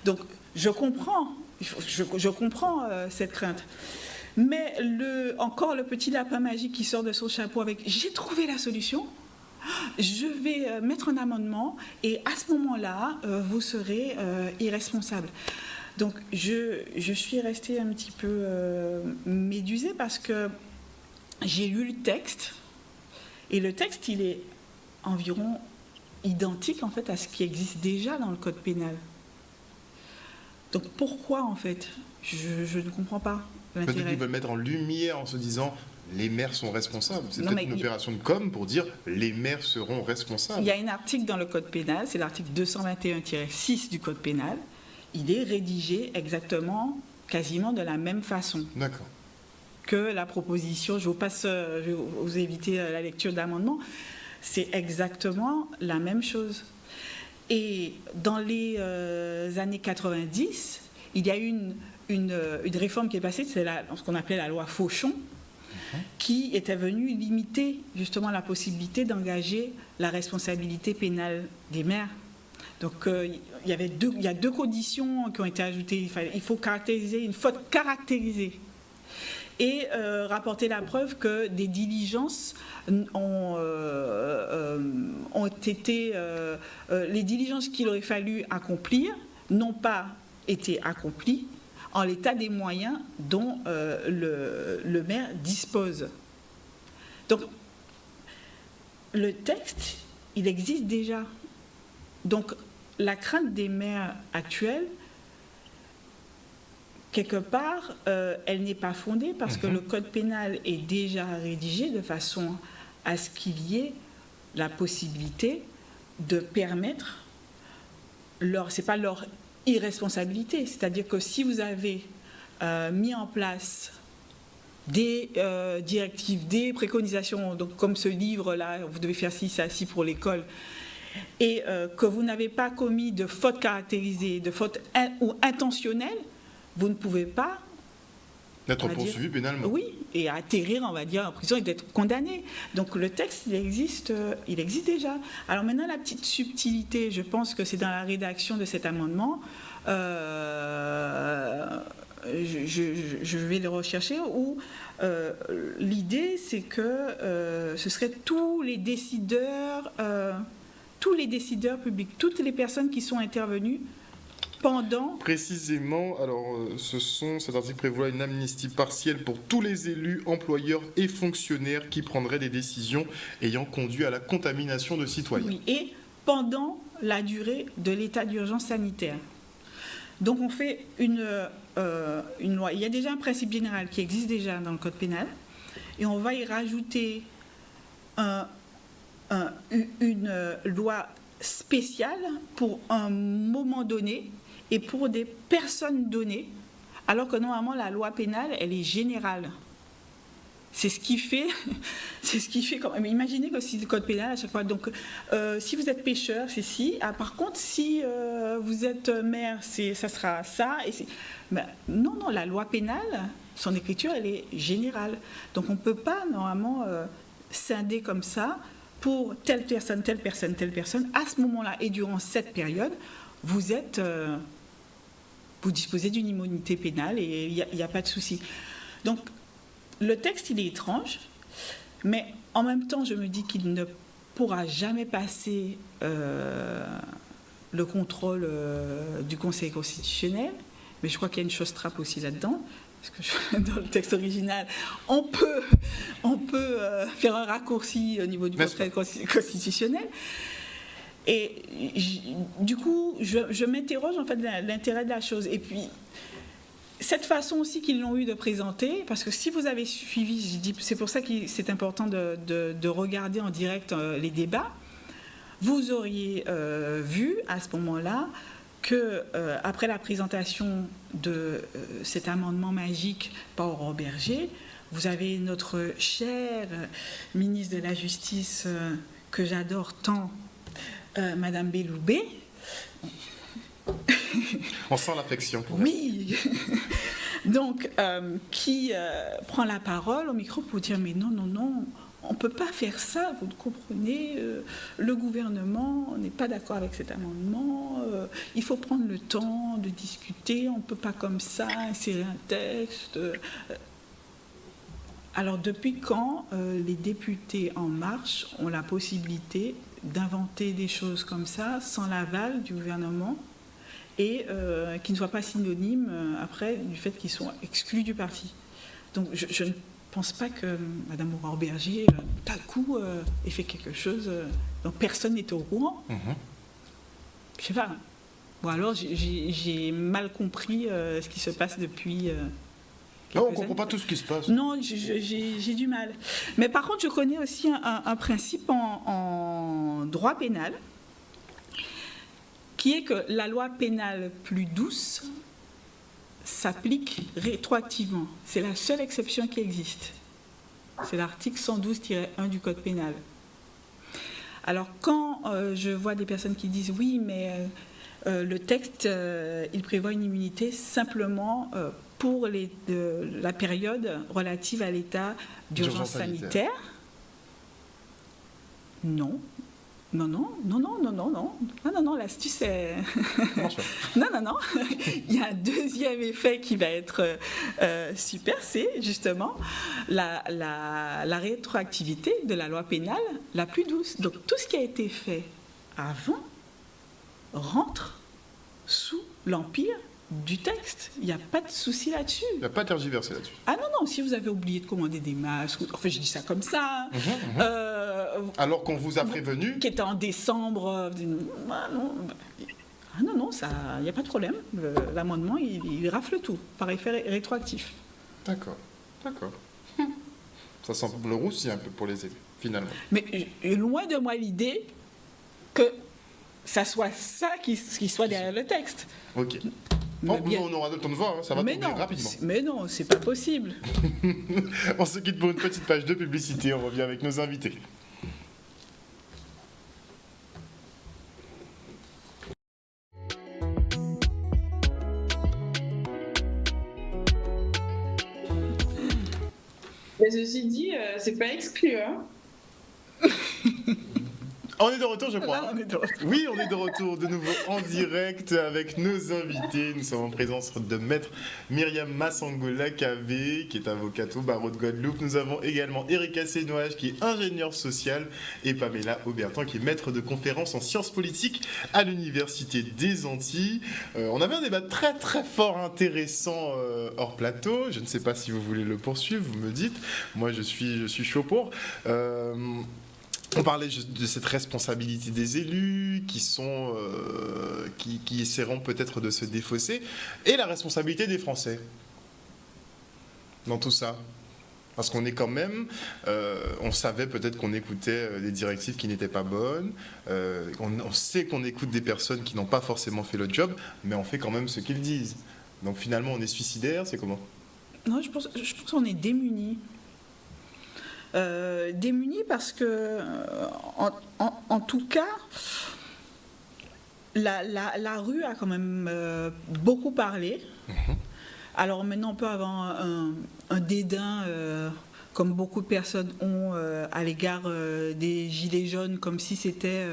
C: Donc, je comprends cette crainte. Mais encore le petit lapin magique qui sort de son chapeau avec « j'ai trouvé la solution », je vais mettre un amendement et à ce moment-là, vous serez irresponsable. Donc, je suis restée un petit peu médusée parce que j'ai lu le texte et le texte, il est environ identique en fait à ce qui existe déjà dans le code pénal. Donc, pourquoi en fait ? Je ne comprends pas l'intérêt.
A: Peut-être qu'ils veulent mettre en lumière en se disant les maires sont responsables. C'est peut-être une opération de com pour dire les maires seront responsables.
C: Il y a un article dans le code pénal, c'est l'article 221-6 du code pénal. Il est rédigé exactement, quasiment de la même façon.
A: D'accord.
C: Que la proposition, je vais vous éviter la lecture de l'amendement, c'est exactement la même chose. Et dans les années 90, il y a eu une réforme qui est passée, c'est ce qu'on appelait la loi Fauchon, qui était venue limiter justement la possibilité d'engager la responsabilité pénale des maires. Donc il y a deux conditions qui ont été ajoutées. Il faut caractériser une faute caractérisée et rapporter la preuve que des diligences ont été... les diligences qu'il aurait fallu accomplir n'ont pas été accomplies en l'état des moyens dont le maire dispose. Donc, le texte, il existe déjà. Donc, la crainte des maires actuels, quelque part, elle n'est pas fondée parce que le code pénal est déjà rédigé de façon à ce qu'il y ait la possibilité de permettre c'est pas leur irresponsabilité, c'est-à-dire que si vous avez mis en place des directives, des préconisations, donc comme ce livre-là, vous devez faire ci, ça, ci pour l'école, et que vous n'avez pas commis de faute caractérisée, de faute ou intentionnelle, vous ne pouvez pas
A: être poursuivi pénalement.
C: Oui, et atterrir, on va dire, en prison et d'être condamné. Donc le texte, il existe déjà. Alors maintenant, la petite subtilité, je pense que c'est dans la rédaction de cet amendement, je vais le rechercher, où l'idée, c'est que ce serait tous les décideurs publics, toutes les personnes qui sont intervenues pendant...
A: Précisément, alors cet article prévoit une amnistie partielle pour tous les élus, employeurs et fonctionnaires qui prendraient des décisions ayant conduit à la contamination de citoyens.
C: Oui, et pendant la durée de l'état d'urgence sanitaire. Donc on fait une loi. Il y a déjà un principe général qui existe déjà dans le code pénal et on va y rajouter une loi spéciale pour un moment donné et pour des personnes données, alors que normalement la loi pénale, elle est générale. C'est ce qui fait quand même. Imaginez que si le code pénal à chaque fois. Donc, si vous êtes pêcheur, c'est ci. Ah, par contre, si vous êtes maire, ça sera ça. Ben, non, la loi pénale, son écriture, elle est générale. Donc, on ne peut pas normalement scinder comme ça pour telle personne, telle personne, telle personne. À ce moment-là et durant cette période, vous disposez d'une immunité pénale et il n'y a pas de souci. Donc, le texte, il est étrange, mais en même temps, je me dis qu'il ne pourra jamais passer le contrôle du Conseil constitutionnel. Mais je crois qu'il y a une chose trappe aussi là-dedans, parce que dans le texte original, on peut faire un raccourci au niveau du Conseil constitutionnel. Et du coup, je m'interroge en fait de l'intérêt de la chose. Et puis, cette façon aussi qu'ils l'ont eu de présenter, parce que si vous avez suivi, c'est pour ça que c'est important de regarder en direct les débats, vous auriez vu à ce moment-là que après la présentation de cet amendement magique par Aurore Bergé, vous avez notre chère ministre de la Justice que j'adore tant, Madame Belloubet.
A: On sent l'affection pour
C: Oui. Donc, qui prend la parole au micro pour dire mais non, non, non, on ne peut pas faire ça, vous comprenez, le gouvernement n'est pas d'accord avec cet amendement, il faut prendre le temps de discuter, on ne peut pas comme ça insérer un texte. Alors, depuis quand les députés En Marche ont la possibilité d'inventer des choses comme ça sans l'aval du gouvernement et qui ne soient pas synonymes après du fait qu'ils sont exclus du parti? Donc, je ne pense pas que Mme Aurore Bergé, d'un coup, ait fait quelque chose dont personne n'était au courant. Je ne sais pas. Bon, alors, j'ai mal compris ce qui se passe depuis...
A: non, on ne comprend pas tout ce qui se passe.
C: Non, j'ai du mal. Mais par contre, je connais aussi un principe en droit pénal, qui est que la loi pénale plus douce s'applique rétroactivement. C'est la seule exception qui existe. C'est l'article 112-1 du Code pénal. Alors, quand je vois des personnes qui disent « oui, mais le texte, il prévoit une immunité simplement pour la période relative à l'état d'urgence sanitaire », non. Non, non, non, non, non, non, non. Ah non, non, l'astuce est... non, non, non. Il y a un deuxième effet qui va être super, c'est justement la rétroactivité de la loi pénale la plus douce. Donc tout ce qui a été fait avant rentre sous l'empire du texte. Il n'y a pas de souci là-dessus. Il
A: n'y a pas de tergiversé là-dessus.
C: Ah non, non, si vous avez oublié de commander des masques, enfin je dis ça comme ça.
A: Alors qu'on vous a prévenu.
C: Qui était en décembre. Ah non, non, il n'y a pas de problème. L'amendement, il rafle tout, par effet rétroactif.
A: D'accord, d'accord. Ça semble roussi un peu pour les élus, finalement.
C: Mais loin de moi l'idée que ça soit ça qui soit derrière le texte.
A: Ok. On aura le temps de voir, hein, ça va tomber rapidement.
C: Mais non, c'est pas possible.
A: On se quitte pour une petite page de publicité, on revient avec nos invités.
B: Mais ceci dit, c'est pas exclu, hein.
A: On est de retour, je crois.
C: Là, on est de retour.
A: Oui, on est de retour de nouveau en direct avec nos invités. Nous sommes en présence de maître Myriam Massangola-Kavé, qui est avocate au barreau de Guadeloupe. Nous avons également Erika Sénoage, qui est ingénieure sociale, et Pamela Aubertin, qui est maître de conférences en sciences politiques à l'Université des Antilles. On avait un débat très très fort, intéressant hors plateau. Je ne sais pas si vous voulez le poursuivre, vous me dites. Moi, je suis chaud pour. On parlait de cette responsabilité des élus qui essaieront peut-être de se défausser, et la responsabilité des Français dans tout ça. Parce qu'on est quand même, on savait peut-être qu'on écoutait des directives qui n'étaient pas bonnes, on sait qu'on écoute des personnes qui n'ont pas forcément fait le job, mais on fait quand même ce qu'ils disent. Donc finalement, on est suicidaire, c'est comment ?
C: Non, je pense qu'on est démunis. Démunis parce que, en tout cas, la rue a quand même beaucoup parlé. Alors maintenant, on peut avoir un dédain, comme beaucoup de personnes ont à l'égard des gilets jaunes, comme si c'était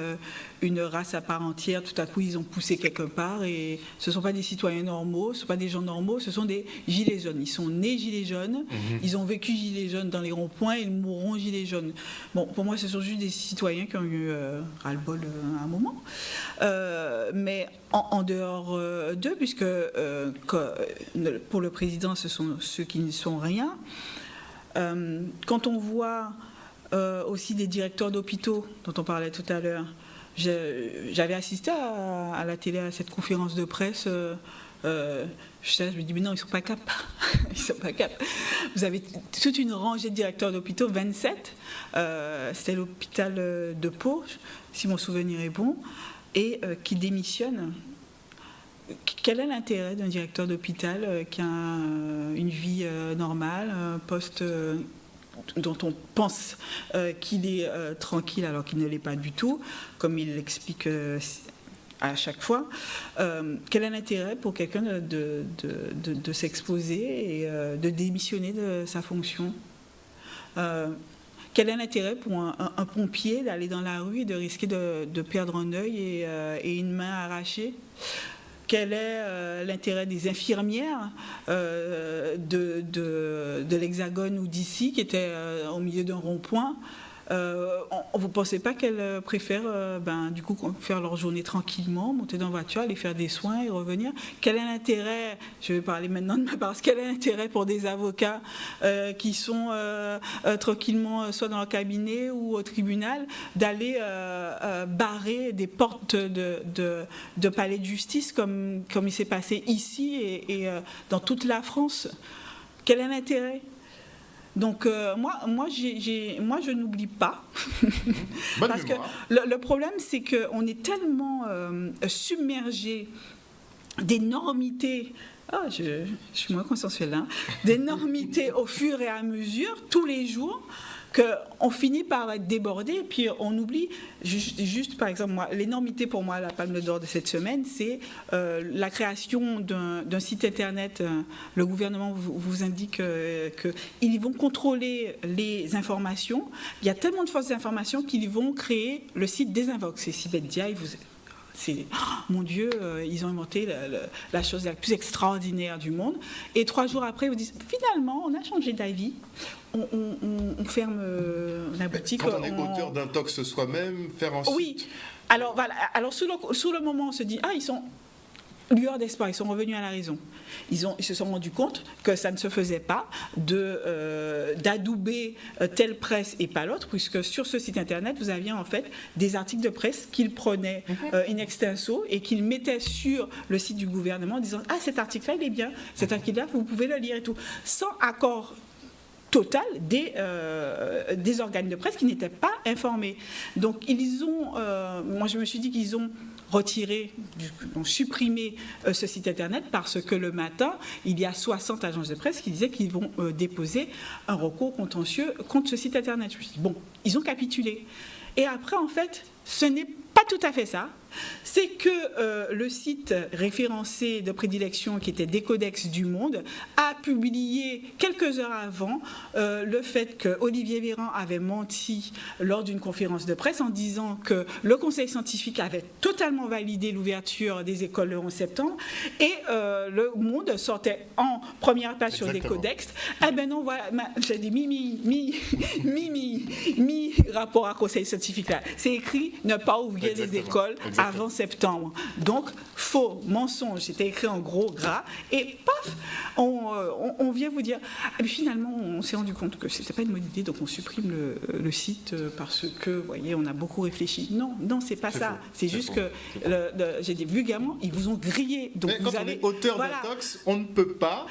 C: une race à part entière. Tout à coup, ils ont poussé quelque part, et ce ne sont pas des citoyens normaux, ce ne sont pas des gens normaux, ce sont des gilets jaunes. Ils sont nés gilets jaunes, ils ont vécu gilets jaunes dans les ronds-points, et ils mourront gilets jaunes. Bon, pour moi, ce sont juste des citoyens qui ont eu ras-le-bol à un moment. Mais en dehors d'eux, puisque pour le président, ce sont ceux qui ne sont rien. Quand on voit aussi des directeurs d'hôpitaux dont on parlait tout à l'heure, j'avais assisté à la télé à cette conférence de presse. Je me dis, mais non, ils ne sont pas capables. Ils sont pas capables. Vous avez toute une rangée de directeurs d'hôpitaux, 27. C'était l'hôpital de Pau, si mon souvenir est bon, et qui démissionnent. quel est l'intérêt d'un directeur d'hôpital qui a une vie normale, un poste dont on pense qu'il est tranquille alors qu'il ne l'est pas du tout, comme il l'explique à chaque fois. Quel est l'intérêt pour quelqu'un de s'exposer et de démissionner de sa fonction? Quel est l'intérêt pour un pompier d'aller dans la rue et de risquer de perdre un œil et une main arrachée? Quel est l'intérêt des infirmières de l'Hexagone ou d'ici qui étaient au milieu d'un rond-point? Vous ne pensez pas qu'elles préfèrent du coup faire leur journée tranquillement, monter dans la voiture, aller faire des soins et revenir? Quel est l'intérêt, je vais parler maintenant de ma part, quel est l'intérêt pour des avocats qui sont tranquillement soit dans leur cabinet ou au tribunal d'aller barrer des portes de palais de justice comme il s'est passé ici et dans toute la France? Quel est l'intérêt? Donc moi je n'oublie pas. Parce que le problème, c'est qu'on est tellement submergé d'énormités. Je suis moins consensuelle, hein, d'énormités au fur et à mesure, tous les jours, qu'on finit par être débordé et puis on oublie, juste par exemple, moi, l'énormité pour moi, la palme d'or de cette semaine, c'est la création d'un site internet. Le gouvernement vous indique qu'ils vont contrôler les informations. Il y a tellement de fausses informations qu'ils vont créer le site Désinvox. C'est Sibedia, mon Dieu, ils ont inventé la chose la plus extraordinaire du monde. Et 3 jours après, ils vous disent, finalement, on a changé d'avis. On ferme la boutique.
A: Quand on est auteur d'un tox soi-même, faire un site...
C: Oui. Alors, voilà. Alors sur le moment, on se dit, ils sont lueurs d'espoir, ils sont revenus à la raison. Ils se sont rendus compte que ça ne se faisait pas d'adouber telle presse et pas l'autre, puisque sur ce site internet, vous aviez en fait des articles de presse qu'ils prenaient in extenso et qu'ils mettaient sur le site du gouvernement en disant « Ah, cet article-là, il est bien, cet article-là, vous pouvez le lire et tout », sans accord total des organes de presse qui n'étaient pas informés. Donc ils ont, moi je me suis dit qu'ils ont ont supprimé ce site internet parce que le matin, il y a 60 agences de presse qui disaient qu'ils vont déposer un recours contentieux contre ce site internet. Je me suis dit, bon, ils ont capitulé. Et après, en fait, ce n'est pas tout à fait ça. C'est que le site référencé de prédilection qui était Décodex du Monde a publié quelques heures avant le fait que Olivier Véran avait menti lors d'une conférence de presse en disant que le conseil scientifique avait totalement validé l'ouverture des écoles le 11 septembre et le Monde sortait en première page sur Décodex. Eh ben non, voilà, j'ai des rapport à conseil scientifique là. C'est écrit ne pas ouvrir les écoles avant septembre. Donc, faux, mensonge, c'était écrit en gros gras. Et paf, on vient vous dire, finalement, on s'est rendu compte que ce n'était pas une bonne idée, donc on supprime le site parce que, vous voyez, on a beaucoup réfléchi. Non, c'est pas ça. C'est juste que, j'ai dit vulgairement, ils vous ont grillé. Donc
A: mais quand on est auteur d'un tox, on ne peut pas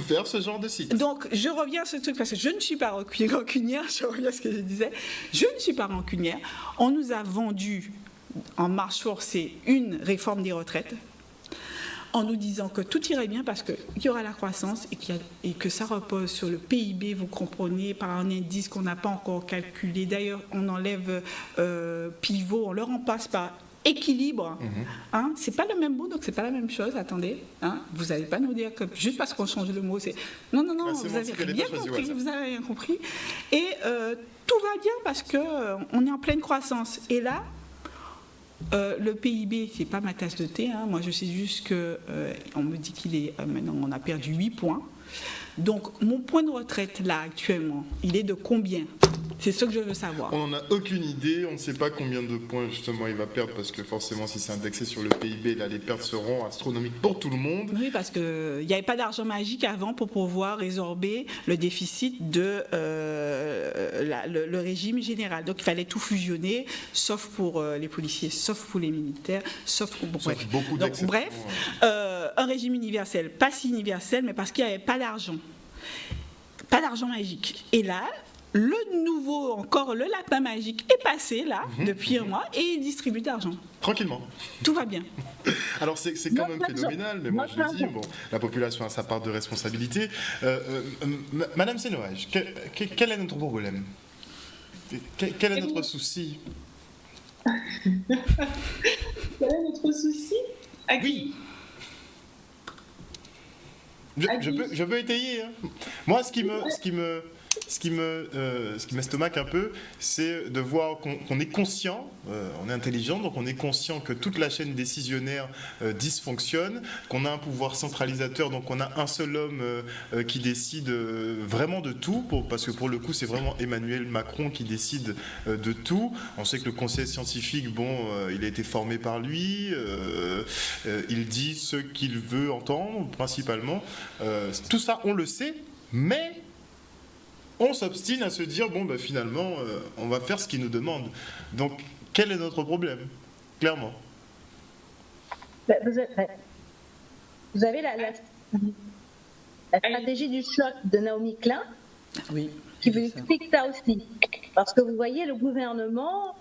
A: faire ce genre de site.
C: Donc, je reviens à ce truc, parce que je ne suis pas rancunière, je reviens à ce que je disais, je ne suis pas rancunière. On nous a vendu en marche forcée une réforme des retraites en nous disant que tout irait bien parce qu'il y aura la croissance et que ça repose sur le PIB, vous comprenez, par un indice qu'on n'a pas encore calculé. D'ailleurs, on enlève pivot, on le remplace par équilibre. Hein, c'est pas le même mot, donc c'est pas la même chose. Attendez, hein, vous n'allez pas nous dire que juste parce qu'on change le mot, c'est... Non, vous avez rien compris, vous avez rien compris. Et tout va bien parce qu'on est en pleine croissance. Et là, le PIB, c'est pas ma tasse de thé. Hein. Moi, je sais juste qu'on me dit qu'il est maintenant, on a perdu 8 points. Donc, mon point de retraite là actuellement, il est de combien ? C'est ce que je veux savoir.
A: On n'en a aucune idée, on ne sait pas combien de points justement il va perdre parce que forcément si c'est indexé sur le PIB, là les pertes seront astronomiques pour tout le monde.
C: Oui, parce qu'il n'y avait pas d'argent magique avant pour pouvoir résorber le déficit de le régime général. Donc il fallait tout fusionner, sauf pour les policiers, sauf pour les militaires, sauf pour... Bref.
A: Beaucoup
C: donc, bref, un régime universel, pas si universel, mais parce qu'il n'y avait pas d'argent. Pas d'argent magique. Et là, le lapin magique est passé là, depuis un mois, et il distribue de l'argent.
A: Tranquillement.
C: Tout va bien.
A: Alors c'est quand même phénoménal, mais moi je le dis, bon, la population a sa part de responsabilité. Madame Senoage, quel est notre problème? Quel est notre souci?
B: Quel est notre souci? À qui?
A: Je peux étayer. Hein. Moi, ce qui m'estomaque un peu, c'est de voir qu'on est conscient, on est intelligent, donc on est conscient que toute la chaîne décisionnaire dysfonctionne, qu'on a un pouvoir centralisateur, donc on a un seul homme qui décide vraiment de tout, parce que pour le coup, c'est vraiment Emmanuel Macron qui décide de tout. On sait que le conseil scientifique, il a été formé par lui, il dit ce qu'il veut entendre, principalement. Tout ça, on le sait, mais on s'obstine à se dire, finalement, on va faire ce qu'il nous demande. Donc, quel est notre problème? Clairement.
D: Vous avez la stratégie du choc de Naomi Klein, qui vous explique ça aussi. Parce que vous voyez, le gouvernement,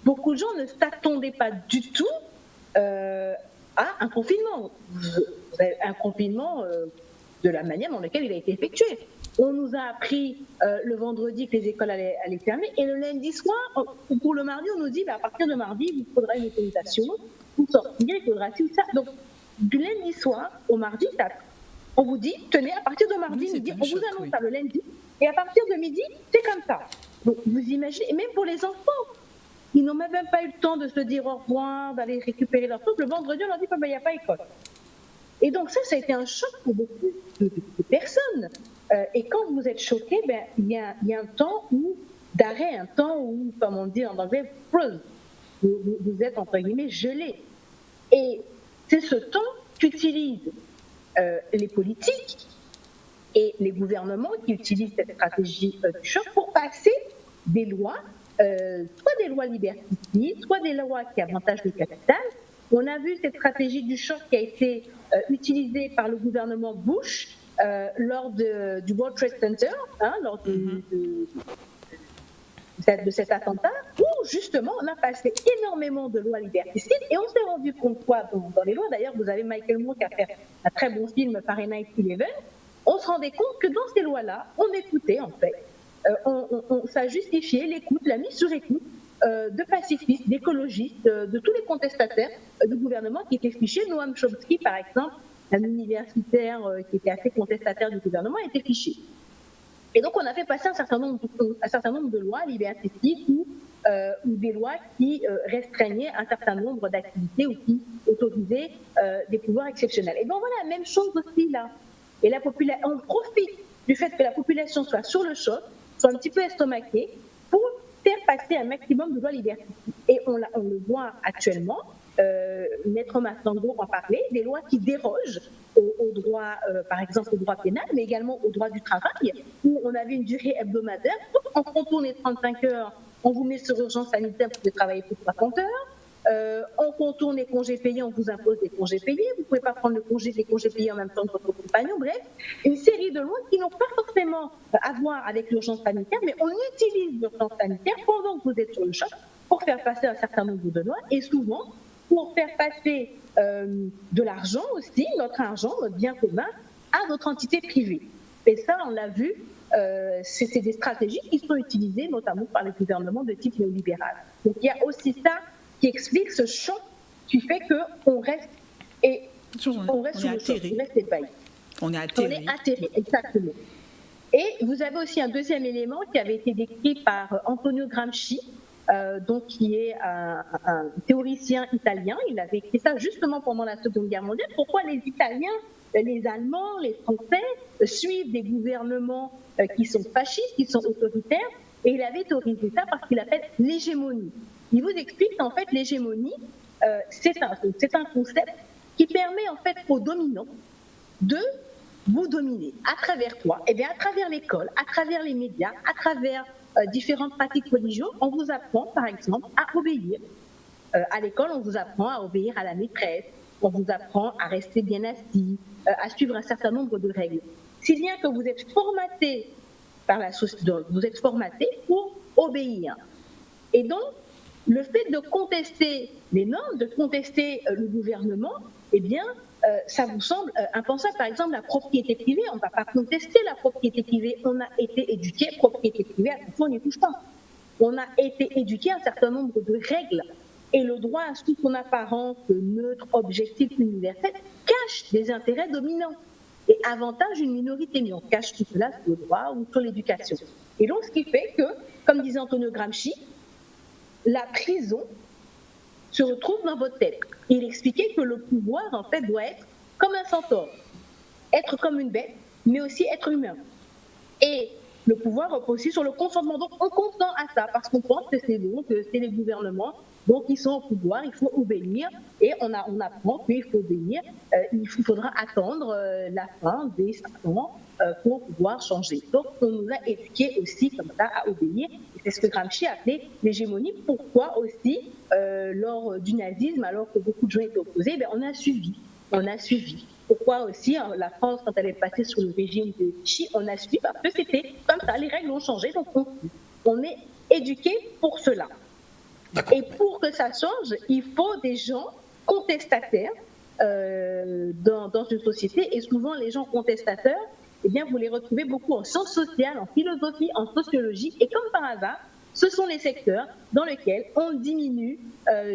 D: beaucoup de gens ne s'attendaient pas du tout à un confinement. Un confinement de la manière dans laquelle il a été effectué. On nous a appris le vendredi que les écoles allaient fermer, et le lundi soir, pour le mardi, on nous dit à partir de mardi, il vous faudra une autorisation pour sortir, il faudra tout ça. Donc, du lundi soir au mardi 4, on vous dit, tenez, à partir de mardi, on vous annonce ça le lundi, et à partir de midi, c'est comme ça. Donc, vous imaginez, et même pour les enfants, ils n'ont même pas eu le temps de se dire au revoir, d'aller récupérer leurs trucs. Le vendredi, on leur dit, il n'y a pas école. Et donc ça a été un choc pour beaucoup de personnes. Et quand vous êtes choqué, il y a un temps d'arrêt, un temps où, comme on dit en anglais, frozen. Vous êtes entre guillemets gelé. Et c'est ce temps qu'utilisent les politiques et les gouvernements qui utilisent cette stratégie du choc pour passer des lois, soit des lois liberticides, soit des lois qui avantagent le capital. On a vu cette stratégie du choc qui a été utilisée par le gouvernement Bush lors du World Trade Center, lors de cet attentat, où justement on a passé énormément de lois liberticides, et on s'est rendu compte quoi dans les lois. D'ailleurs, vous avez Michael Moore qui a fait un très bon film, Fahrenheit 11. On se rendait compte que dans ces lois-là, on écoutait en fait, ça justifiait l'écoute, la mise sur écoute de pacifistes, d'écologistes, de tous les contestataires du gouvernement qui étaient fichés. Noam Chomsky, par exemple, un universitaire qui était assez contestataire du gouvernement, était fiché. Et donc, on a fait passer un certain nombre de lois liberticides ou des lois qui restreignaient un certain nombre d'activités ou qui autorisaient des pouvoirs exceptionnels. Et donc, voilà, même chose aussi là. Et on profite du fait que la population soit sur le choc, soit un petit peu estomaquée, pour faire passer un maximum de lois liberticides. Et on le voit actuellement. Maître Massango en parlait, des lois qui dérogent au droit, par exemple au droit pénal, mais également au droit du travail, où on avait une durée hebdomadaire. On contourne les 35 heures, on vous met sur urgence sanitaire pour travailler pour 60 heures. On contourne les congés payés, on vous impose des congés payés. Vous ne pouvez pas prendre les congés payés en même temps que votre compagnon. Bref, une série de lois qui n'ont pas forcément à voir avec l'urgence sanitaire, mais on utilise l'urgence sanitaire pendant que vous êtes sur le choc pour faire passer un certain nombre de lois, et souvent pour faire passer de l'argent aussi, notre argent, notre bien commun, à d'autres entités privées. Et ça, on l'a vu, c'est des stratégies qui sont utilisées notamment par les gouvernements de type néolibéral. Donc il y a aussi ça qui explique ce choc qui fait qu'on reste sous le choc, on reste ébahi.
C: On est atterré,
D: exactement. Et vous avez aussi un deuxième élément qui avait été décrit par Antonio Gramsci, donc qui est un théoricien italien. Il avait écrit ça justement pendant la Seconde Guerre mondiale. Pourquoi les Italiens, les Allemands, les Français suivent des gouvernements qui sont fascistes, qui sont autoritaires? Et il avait théorisé ça parce qu'il appelle l'hégémonie. Il vous explique qu'en fait l'hégémonie, c'est un concept qui permet en fait aux dominants de vous dominer. À travers quoi? Eh bien, à travers l'école, à travers les médias, à travers différentes pratiques religieuses, on vous apprend, par exemple, à obéir. À l'école, on vous apprend à obéir à la maîtresse, on vous apprend à rester bien assis, à suivre un certain nombre de règles. Si bien que vous êtes formaté par la société, vous êtes formaté pour obéir. Et donc, le fait de contester les normes, de contester le gouvernement, eh bien, ça vous semble impensable. Par exemple, la propriété privée, on ne va pas contester la propriété privée. On a été éduqué, propriété privée, attention, on n'y touche pas. On a été éduqué à un certain nombre de règles. Et le droit à sous son apparence neutre, objectif, universel, cache des intérêts dominants et avantage une minorité. Mais on cache tout cela sur le droit ou sur l'éducation. Et donc, ce qui fait que, comme disait Antonio Gramsci, la prison se retrouve dans votre tête. Il expliquait que le pouvoir, en fait, doit être comme un centaure, être comme une bête, mais aussi être humain. Et le pouvoir repose aussi sur le consentement. Donc, on consent à ça, parce qu'on pense que c'est bon, que c'est les gouvernements, donc ils sont au pouvoir, il faut obéir, et on apprend qu'il faut obéir, il faudra attendre la fin des 5 ans pour pouvoir changer. Donc, on nous a éduqués aussi comme ça à obéir, et c'est ce que Gramsci appelait l'hégémonie. Pourquoi aussi, lors du nazisme, alors que beaucoup de gens étaient opposés, on a suivi. Pourquoi aussi, la France, quand elle est passée sous le régime de Vichy, on a suivi parce que c'était comme ça, les règles ont changé, donc on est éduqués pour cela. Et pour que ça change, il faut des gens contestataires dans une société, et souvent les gens contestataires, eh bien, vous les retrouvez beaucoup en sciences sociales, en philosophie, en sociologie, et comme par hasard, ce sont les secteurs dans lesquels on diminue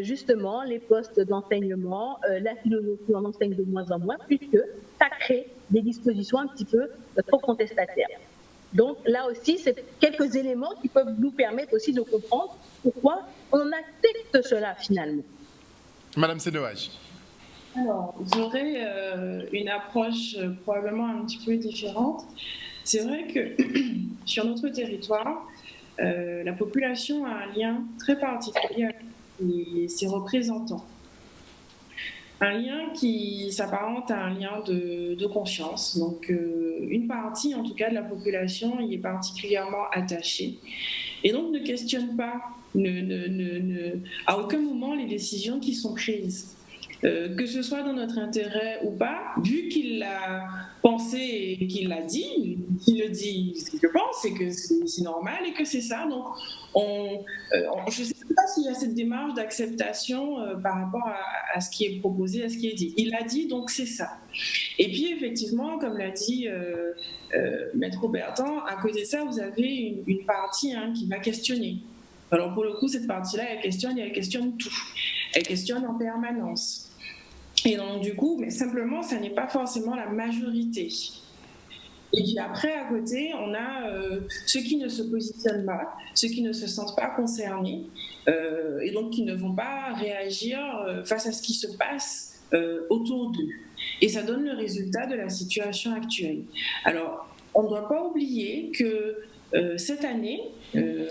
D: justement les postes d'enseignement, la philosophie en enseigne de moins en moins, puisque ça crée des dispositions un petit peu trop contestataires. Donc là aussi, c'est quelques éléments qui peuvent nous permettre aussi de comprendre pourquoi on accepte cela finalement.
A: Madame Senoage.
B: Alors, j'aurais une approche probablement un petit peu différente. C'est vrai que sur notre territoire, la population a un lien très particulier avec ses représentants. Un lien qui s'apparente à un lien de confiance. Donc, une partie, en tout cas, de la population y est particulièrement attachée. Et donc, ne questionne pas, à aucun moment, les décisions qui sont prises. Que ce soit dans notre intérêt ou pas, vu qu'il l'a pensé et qu'il l'a dit, qu'il le dit, je pense, c'est que c'est normal et que c'est ça. Donc, je ne sais pas s'il y a cette démarche d'acceptation par rapport à ce qui est proposé, à ce qui est dit. Il l'a dit, donc c'est ça. Et puis, effectivement, comme l'a dit Maître Aubertin, à côté de ça, vous avez une partie qui va questionner. Alors, pour le coup, cette partie-là, elle questionne tout. Elle questionne en permanence. Et donc, du coup, mais simplement, ça n'est pas forcément la majorité. Et puis après, à côté, on a ceux qui ne se positionnent pas, ceux qui ne se sentent pas concernés, et donc qui ne vont pas réagir face à ce qui se passe autour d'eux. Et ça donne le résultat de la situation actuelle. Alors, on ne doit pas oublier que cette année,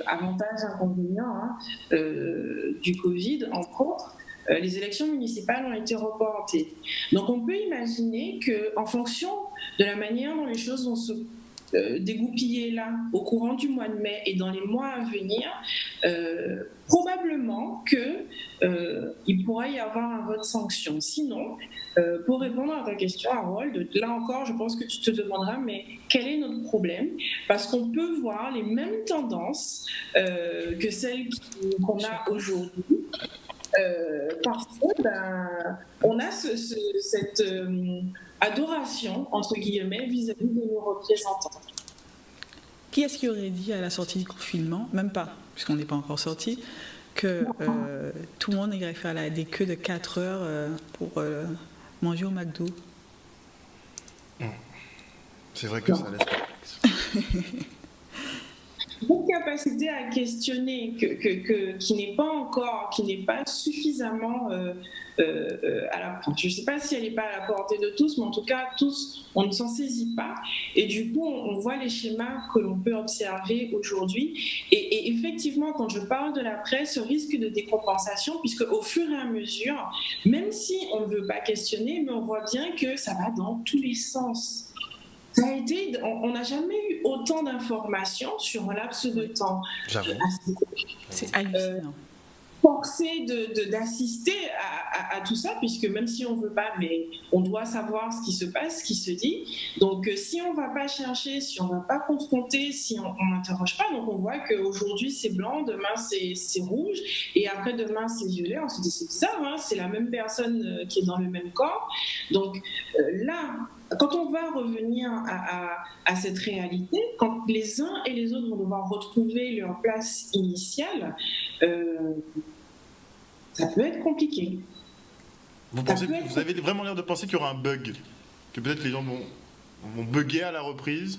B: avantage, inconvénient du Covid, entre autres, les élections municipales ont été reportées. Donc on peut imaginer qu'en fonction de la manière dont les choses vont se dégoupiller là, au courant du mois de mai et dans les mois à venir, probablement qu'il pourrait y avoir un vote sanction. Sinon, pour répondre à ta question, Harold, là encore, je pense que tu te demanderas, mais quel est notre problème ? Parce qu'on peut voir les mêmes tendances que celles qu'on a aujourd'hui. Parce que on a cette adoration, entre guillemets, vis-à-vis de nos représentants.
C: Qui est-ce qui aurait dit à la sortie du confinement, même pas, puisqu'on n'est pas encore sorti, que tout le monde irait faire des queues de 4 heures pour manger au McDo ?
A: C'est vrai que ça laisse perplexe.
B: Une capacité à questionner qui n'est pas suffisamment je ne sais pas si elle n'est pas à la portée de tous, mais en tout cas tous, on ne s'en saisit pas, et du coup on voit les schémas que l'on peut observer aujourd'hui, et effectivement quand je parle de la presse, ce risque de décompensation, puisque au fur et à mesure, même si on ne veut pas questionner, mais on voit bien que ça va dans tous les sens. On n'a jamais eu autant d'informations sur un laps de temps.
A: J'avoue.
C: C'est hallucinant.
B: forcé d'assister à tout ça, puisque même si on ne veut pas, mais on doit savoir ce qui se passe, ce qui se dit. Donc si on ne va pas chercher, si on ne va pas confronter, si on n'interroge pas, donc on voit qu'aujourd'hui c'est blanc, demain c'est rouge, et après demain c'est violet, on se dit c'est bizarre, hein, c'est la même personne qui est dans le même corps. Donc là, quand on va revenir à cette réalité, quand les uns et les autres vont devoir retrouver leur place initiale, ça peut être compliqué.
A: Vous avez vraiment l'air de penser qu'il y aura un bug, que peut-être les gens vont bugger à la reprise?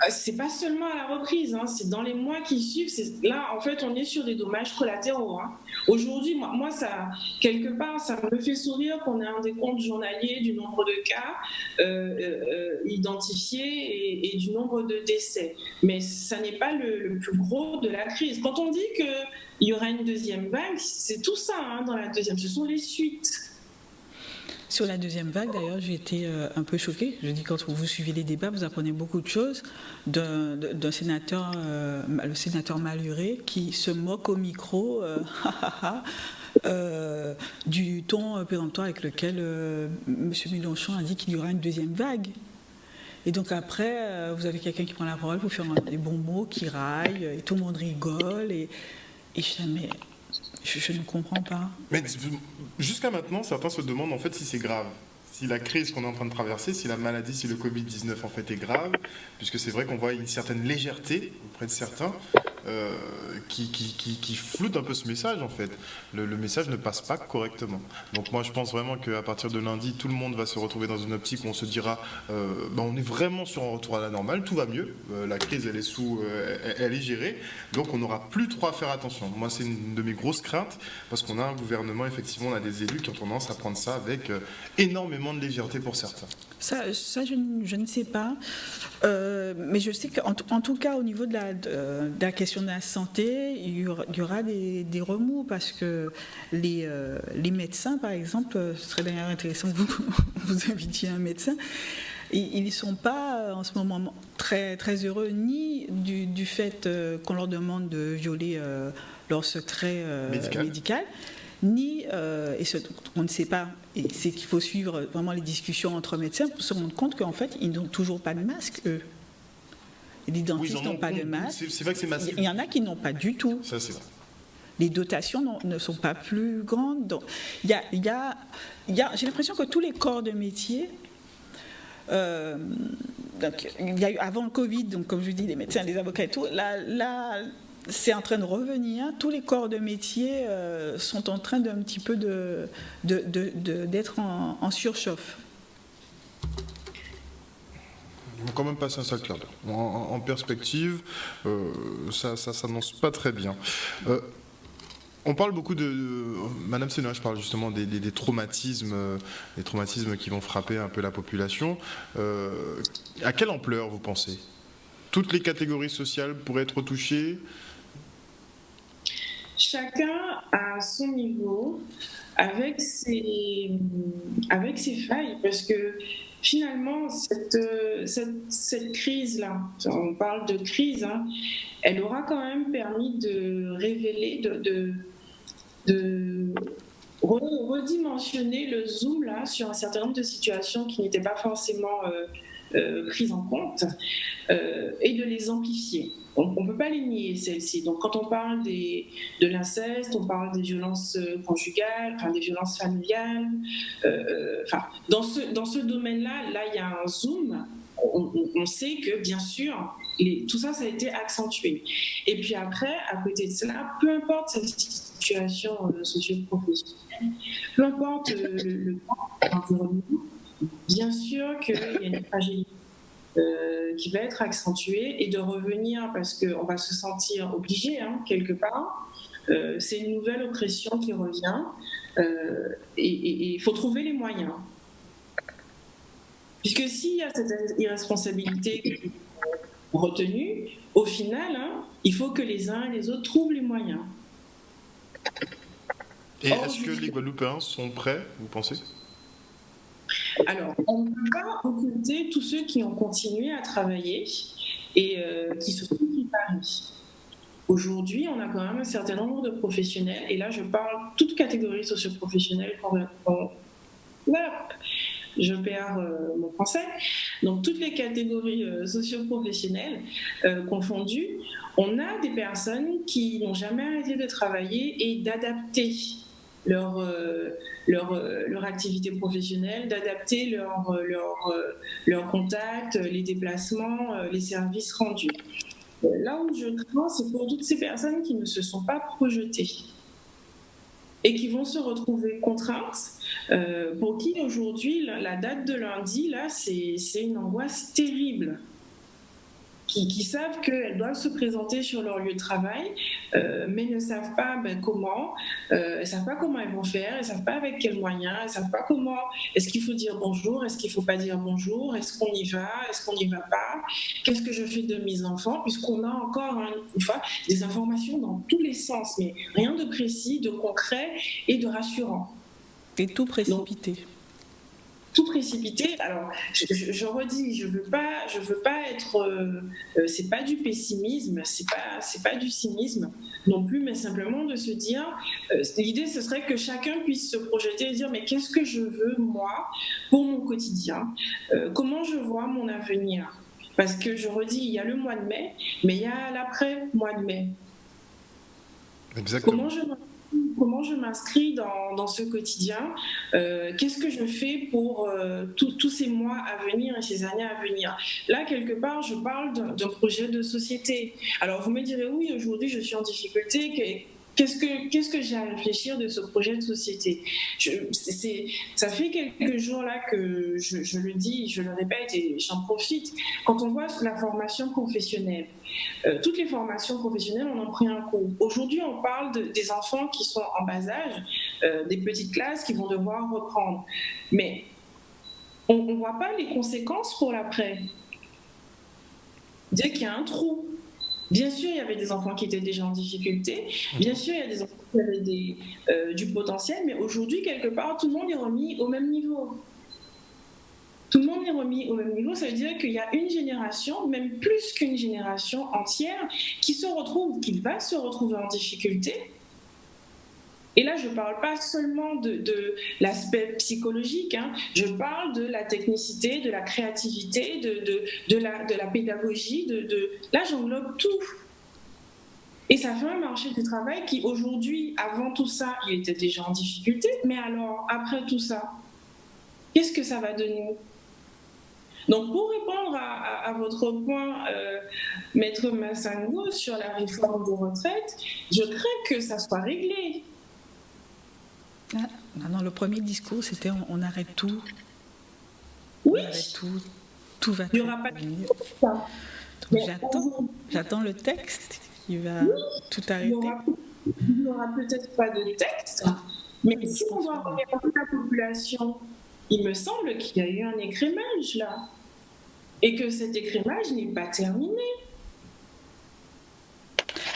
B: C'est pas seulement à la reprise, hein, c'est dans les mois qui suivent. Là, en fait, on est sur des dommages collatéraux. Hein. Aujourd'hui, moi, ça, quelque part, ça me fait sourire qu'on ait un décompte journalier du nombre de cas identifiés et du nombre de décès. Mais ça n'est pas le plus gros de la crise. Quand on dit qu'il y aura une deuxième vague, c'est tout ça hein, dans la deuxième. Ce sont les suites.
C: Sur la deuxième vague, d'ailleurs, j'ai été un peu choquée. Je dis, quand vous suivez les débats, vous apprenez beaucoup de choses d'un sénateur, le sénateur Malhuret, qui se moque au micro du ton péremptoire avec lequel M. Mélenchon a dit qu'il y aura une deuxième vague. Et donc après, vous avez quelqu'un qui prend la parole pour faire des bons mots, qui raille, et tout le monde rigole. Et jamais... Je ne comprends pas.
A: Mais jusqu'à maintenant, certains se demandent en fait si c'est grave. Si la crise qu'on est en train de traverser, si la maladie, si le Covid-19 en fait est grave, puisque c'est vrai qu'on voit une certaine légèreté auprès de certains qui floutent un peu ce message en fait. Le message ne passe pas correctement. Donc moi je pense vraiment qu'à partir de lundi, tout le monde va se retrouver dans une optique où on se dira on est vraiment sur un retour à la normale, tout va mieux, la crise elle est gérée, donc on n'aura plus trop à faire attention. Moi c'est une de mes grosses craintes, parce qu'on a un gouvernement, effectivement on a des élus qui ont tendance à prendre ça avec énormément de légèreté pour certains.
C: Ça je ne sais pas. Mais je sais qu'en tout cas, au niveau de la question de la santé, il y aura des remous, parce que les médecins, par exemple, ce serait d'ailleurs intéressant que vous invitiez un médecin, ils ne sont pas en ce moment très, très heureux, ni du fait qu'on leur demande de violer leur secret médical, ni, et ce qu'on ne sait pas, et c'est qu'il faut suivre vraiment les discussions entre médecins pour se rendre compte qu'en fait, ils n'ont toujours pas de masque, eux. Et les dentistes n'ont pas de masque.
A: C'est vrai que c'est massif.
C: Il y en a qui n'ont pas du tout.
A: Ça, c'est vrai.
C: Les dotations ne sont pas plus grandes. Donc, j'ai l'impression que tous les corps de métier... donc, il y a eu avant le Covid, donc comme je dis, les médecins, les avocats et tout, là c'est en train de revenir. Tous les corps de métier sont en train d'un petit peu d'être en surchauffe.
A: On va quand même passer un sale quart d'heure. En perspective, ça s'annonce pas très bien. On parle beaucoup Madame Sénat, je parle justement des traumatismes qui vont frapper un peu la population. À quelle ampleur vous pensez? Toutes les catégories sociales pourraient être touchées?
B: Chacun à son niveau, avec ses failles, parce que finalement, cette crise-là, on parle de crise, hein, elle aura quand même permis de révéler, de redimensionner le zoom là, sur un certain nombre de situations qui n'étaient pas forcément prises en compte, et de les amplifier. On ne peut pas les nier, celles-ci. Donc, quand on parle de l'inceste, on parle des violences conjugales, des violences familiales. Dans ce domaine-là, il y a un zoom. On sait que, bien sûr, tout ça a été accentué. Et puis après, à côté de cela, peu importe cette situation socio-professionnelle, peu importe l'environnement, bien sûr qu'il y a une fragilité qui va être accentuée, et de revenir, parce qu'on va se sentir obligé, quelque part. C'est une nouvelle oppression qui revient, et il faut trouver les moyens. Puisque s'il y a cette irresponsabilité retenue, au final, il faut que les uns et les autres trouvent les moyens.
A: Et est-ce que les Guadeloupéens sont prêts, vous pensez ?
B: Alors, on ne peut pas occulter tous ceux qui ont continué à travailler et qui se trouvent à Paris. Aujourd'hui, on a quand même un certain nombre de professionnels, et là je parle toute catégorie socio-professionnelle, voilà, je perds mon français, donc toutes les catégories socio-professionnelles confondues, on a des personnes qui n'ont jamais arrêté de travailler et d'adapter leur activité professionnelle, d'adapter leurs contacts, les déplacements, les services rendus. Là où je crains, c'est pour toutes ces personnes qui ne se sont pas projetées et qui vont se retrouver contraintes, pour qui aujourd'hui la date de lundi, là, c'est une angoisse terrible. Qui savent qu'elles doivent se présenter sur leur lieu de travail, mais ne savent pas comment, elles ne savent pas comment elles vont faire, elles ne savent pas avec quels moyens, elles ne savent pas comment, est-ce qu'il faut dire bonjour, est-ce qu'il ne faut pas dire bonjour, est-ce qu'on y va, est-ce qu'on n'y va pas, qu'est-ce que je fais de mes enfants, puisqu'on a encore une fois des informations dans tous les sens, mais rien de précis, de concret et de rassurant.
C: Et tout précipité.
B: Tout précipité. Alors, je redis, je veux pas être. C'est pas du pessimisme, c'est pas du cynisme non plus, mais simplement de se dire. L'idée, ce serait que chacun puisse se projeter et dire, mais qu'est-ce que je veux moi pour mon quotidien, comment je vois mon avenir. Parce que je redis, il y a le mois de mai, mais il y a l'après mois de mai.
A: Exactement.
B: Comment je m'inscris dans ce quotidien, qu'est-ce que je fais pour tous ces mois à venir et ces années à venir. Là, quelque part, je parle d'un projet de société. Alors, vous me direz, oui, aujourd'hui, je suis en difficulté. Qu'est-ce que j'ai à réfléchir de ce projet de société? Ça fait quelques jours là que je le dis, je le répète et j'en profite. Quand on voit la formation professionnelle, toutes les formations professionnelles, on en pris un coup. Aujourd'hui, on parle des enfants qui sont en bas âge, des petites classes qui vont devoir reprendre. Mais on ne voit pas les conséquences pour l'après. Dire qu'il y a un trou. Bien sûr, il y avait des enfants qui étaient déjà en difficulté. Bien sûr, il y a des enfants qui avaient du potentiel. Mais aujourd'hui, quelque part, tout le monde est remis au même niveau. Tout le monde est remis au même niveau. Ça veut dire qu'il y a une génération, même plus qu'une génération entière, qui va se retrouver en difficulté. Et là, je ne parle pas seulement de l'aspect psychologique, hein. Je parle de la technicité, de la créativité, de la pédagogie. Là, j'englobe tout. Et ça fait un marché du travail qui, aujourd'hui, avant tout ça, il était déjà en difficulté. Mais alors, après tout ça, qu'est-ce que ça va donner ? Donc, pour répondre à votre point, Maître Massango, sur la réforme des retraites, je crains que ça soit réglé.
C: Non, le premier discours, c'était on arrête tout.
B: Oui.
C: On arrête tout va
B: Il n'y aura pas de
C: J'attends le texte qui va tout arrêter.
B: Il n'y aura peut-être pas de texte, mais si on doit regarder la population, il me semble qu'il y a eu un écrémage là, et que cet écrémage n'est pas terminé.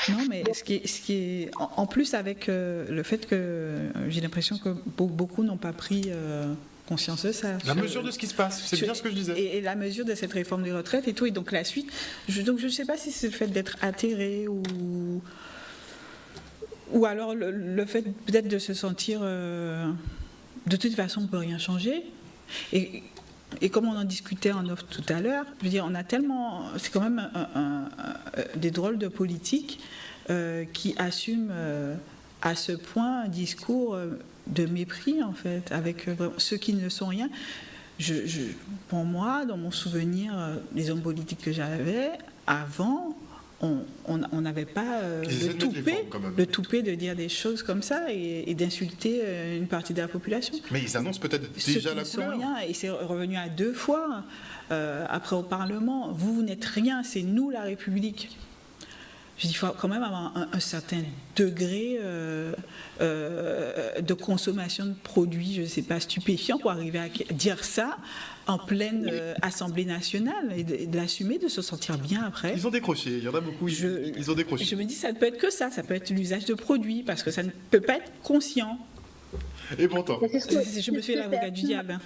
C: Non, mais ce qui est en plus avec le fait que j'ai l'impression que beaucoup n'ont pas pris conscience de ça.
A: La mesure de ce qui se passe, c'est bien ce que je disais.
C: Et la mesure de cette réforme des retraites et tout, et donc la suite. Donc je ne sais pas si c'est le fait d'être atterré ou alors le fait peut-être de se sentir de toute façon on ne peut rien changer. Et comme on en discutait en off tout à l'heure, je veux dire, on a tellement, c'est quand même des drôles de politiques qui assument à ce point un discours de mépris en fait, avec ceux qui ne sont rien. Pour moi, dans mon souvenir, les hommes politiques que j'avais avant, on n'avait pas le toupet de dire des choses comme ça et d'insulter une partie de la population.
A: Mais ils annoncent peut-être déjà la couleur.
C: Rien, et c'est revenu à 2 fois après au Parlement. Vous n'êtes rien, c'est nous la République. Je dis, il faut quand même avoir un certain degré de consommation de produits, je ne sais pas, stupéfiants pour arriver à dire ça en pleine Assemblée nationale et de l'assumer, de se sentir bien après.
A: Ils ont décroché, il y en a beaucoup, ils ont décroché.
C: Je me dis, ça ne peut être que ça peut être l'usage de produits, parce que ça ne peut pas être conscient.
A: Et pourtant.
C: Je me fais l'avocat du diable.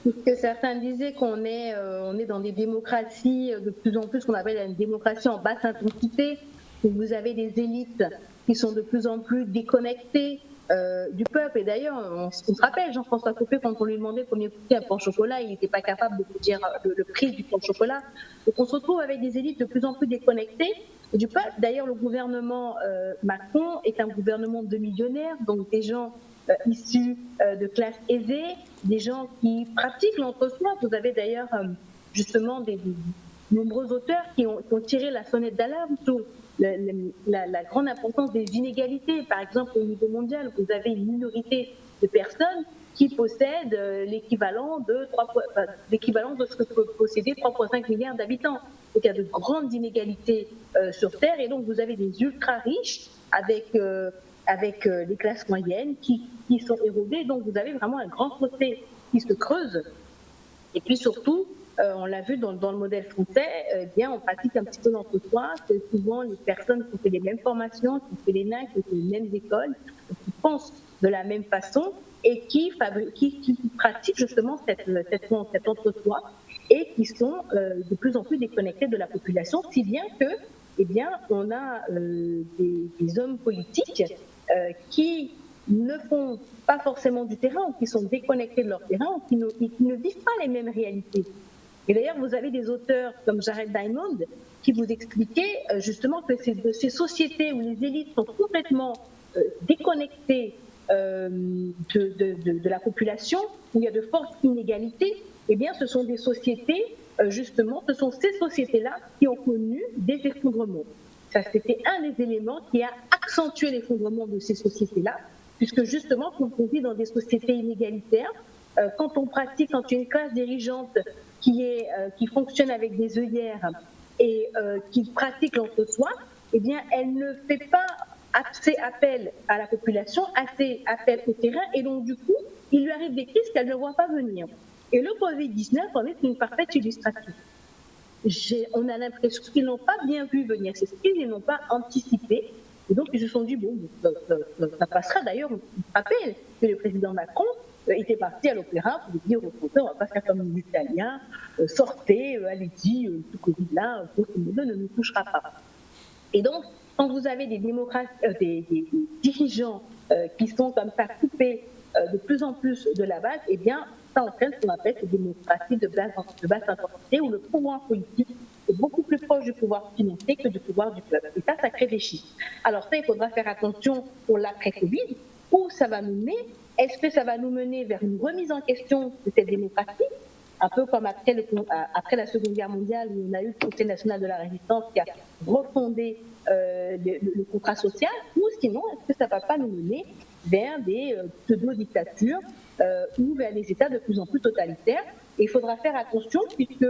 D: Puisque certains disaient on est dans des démocraties de plus en plus qu'on appelle une démocratie en basse intensité, où vous avez des élites qui sont de plus en plus déconnectées du peuple. Et d'ailleurs, on se rappelle, Jean-François Copé, quand on lui demandait combien coûtait un pain au chocolat, il n'était pas capable de vous dire le prix du pain au chocolat. Donc on se retrouve avec des élites de plus en plus déconnectées du peuple. D'ailleurs, le gouvernement Macron est un gouvernement de millionnaires, donc des gens issus de classes aisées, des gens qui pratiquent l'entre-soi. Vous avez d'ailleurs justement des nombreux auteurs qui ont tiré la sonnette d'alarme sur la grande importance des inégalités. Par exemple, au niveau mondial, vous avez une minorité de personnes qui possèdent l'équivalent de ce que peut posséder 3,5 milliards d'habitants. Donc il y a de grandes inégalités sur Terre, et donc vous avez des ultra-riches avec les classes moyennes qui sont érodées. Donc vous avez vraiment un grand fossé qui se creuse. Et puis surtout, on l'a vu dans le modèle français, on pratique un petit peu l'entre-soi. C'est souvent les personnes qui ont fait les mêmes formations, qui ont fait les nains, qui ont fait les mêmes écoles, qui pensent de la même façon et qui pratiquent justement cet entre-soi et qui sont de plus en plus déconnectés de la population, si bien que, on a des hommes politiques qui ne font pas forcément du terrain, ou qui sont déconnectés de leur terrain, ou qui ne vivent pas les mêmes réalités. Et d'ailleurs, vous avez des auteurs comme Jared Diamond qui vous expliquaient justement que ces sociétés où les élites sont complètement déconnectées de la population, où il y a de fortes inégalités, ce sont des sociétés, ce sont ces sociétés-là qui ont connu des effondrements. Ça, c'était un des éléments qui a accentué l'effondrement de ces sociétés-là, puisque justement, quand on vit dans des sociétés inégalitaires, quand il y a une classe dirigeante qui fonctionne avec des œillères et qui pratique l'entre-soi, elle ne fait pas assez appel à la population, assez appel au terrain, et donc du coup, il lui arrive des crises qu'elle ne voit pas venir. Et le Covid-19 en est une parfaite illustration. On a l'impression qu'ils n'ont pas bien vu venir ces crises, ils n'ont pas anticipé, et donc ils se sont dit, ça passera. D'ailleurs, on se rappelle que le président Macron était parti à l'opéra pour dire aux Français, on ne va pas faire comme les Italiens, sortez, allez-y, ce Covid-là, ne nous touchera pas. Et donc, quand vous avez des dirigeants qui sont comme ça coupés de plus en plus de la base, ça entraîne ce qu'on appelle ces démocraties de basse intensité, où le pouvoir politique est beaucoup plus proche du pouvoir financier que du pouvoir du peuple. Et ça crée des chiffres. Alors ça, il faudra faire attention pour l'après-Covid, où ça va nous mener. Est-ce que ça va nous mener vers une remise en question de cette démocratie, un peu comme après la Seconde Guerre mondiale, où on a eu le Conseil national de la résistance qui a refondé le contrat social, ou sinon, est-ce que ça ne va pas nous mener vers des pseudo-dictatures ou vers des États de plus en plus totalitaires? Et il faudra faire attention, puisque,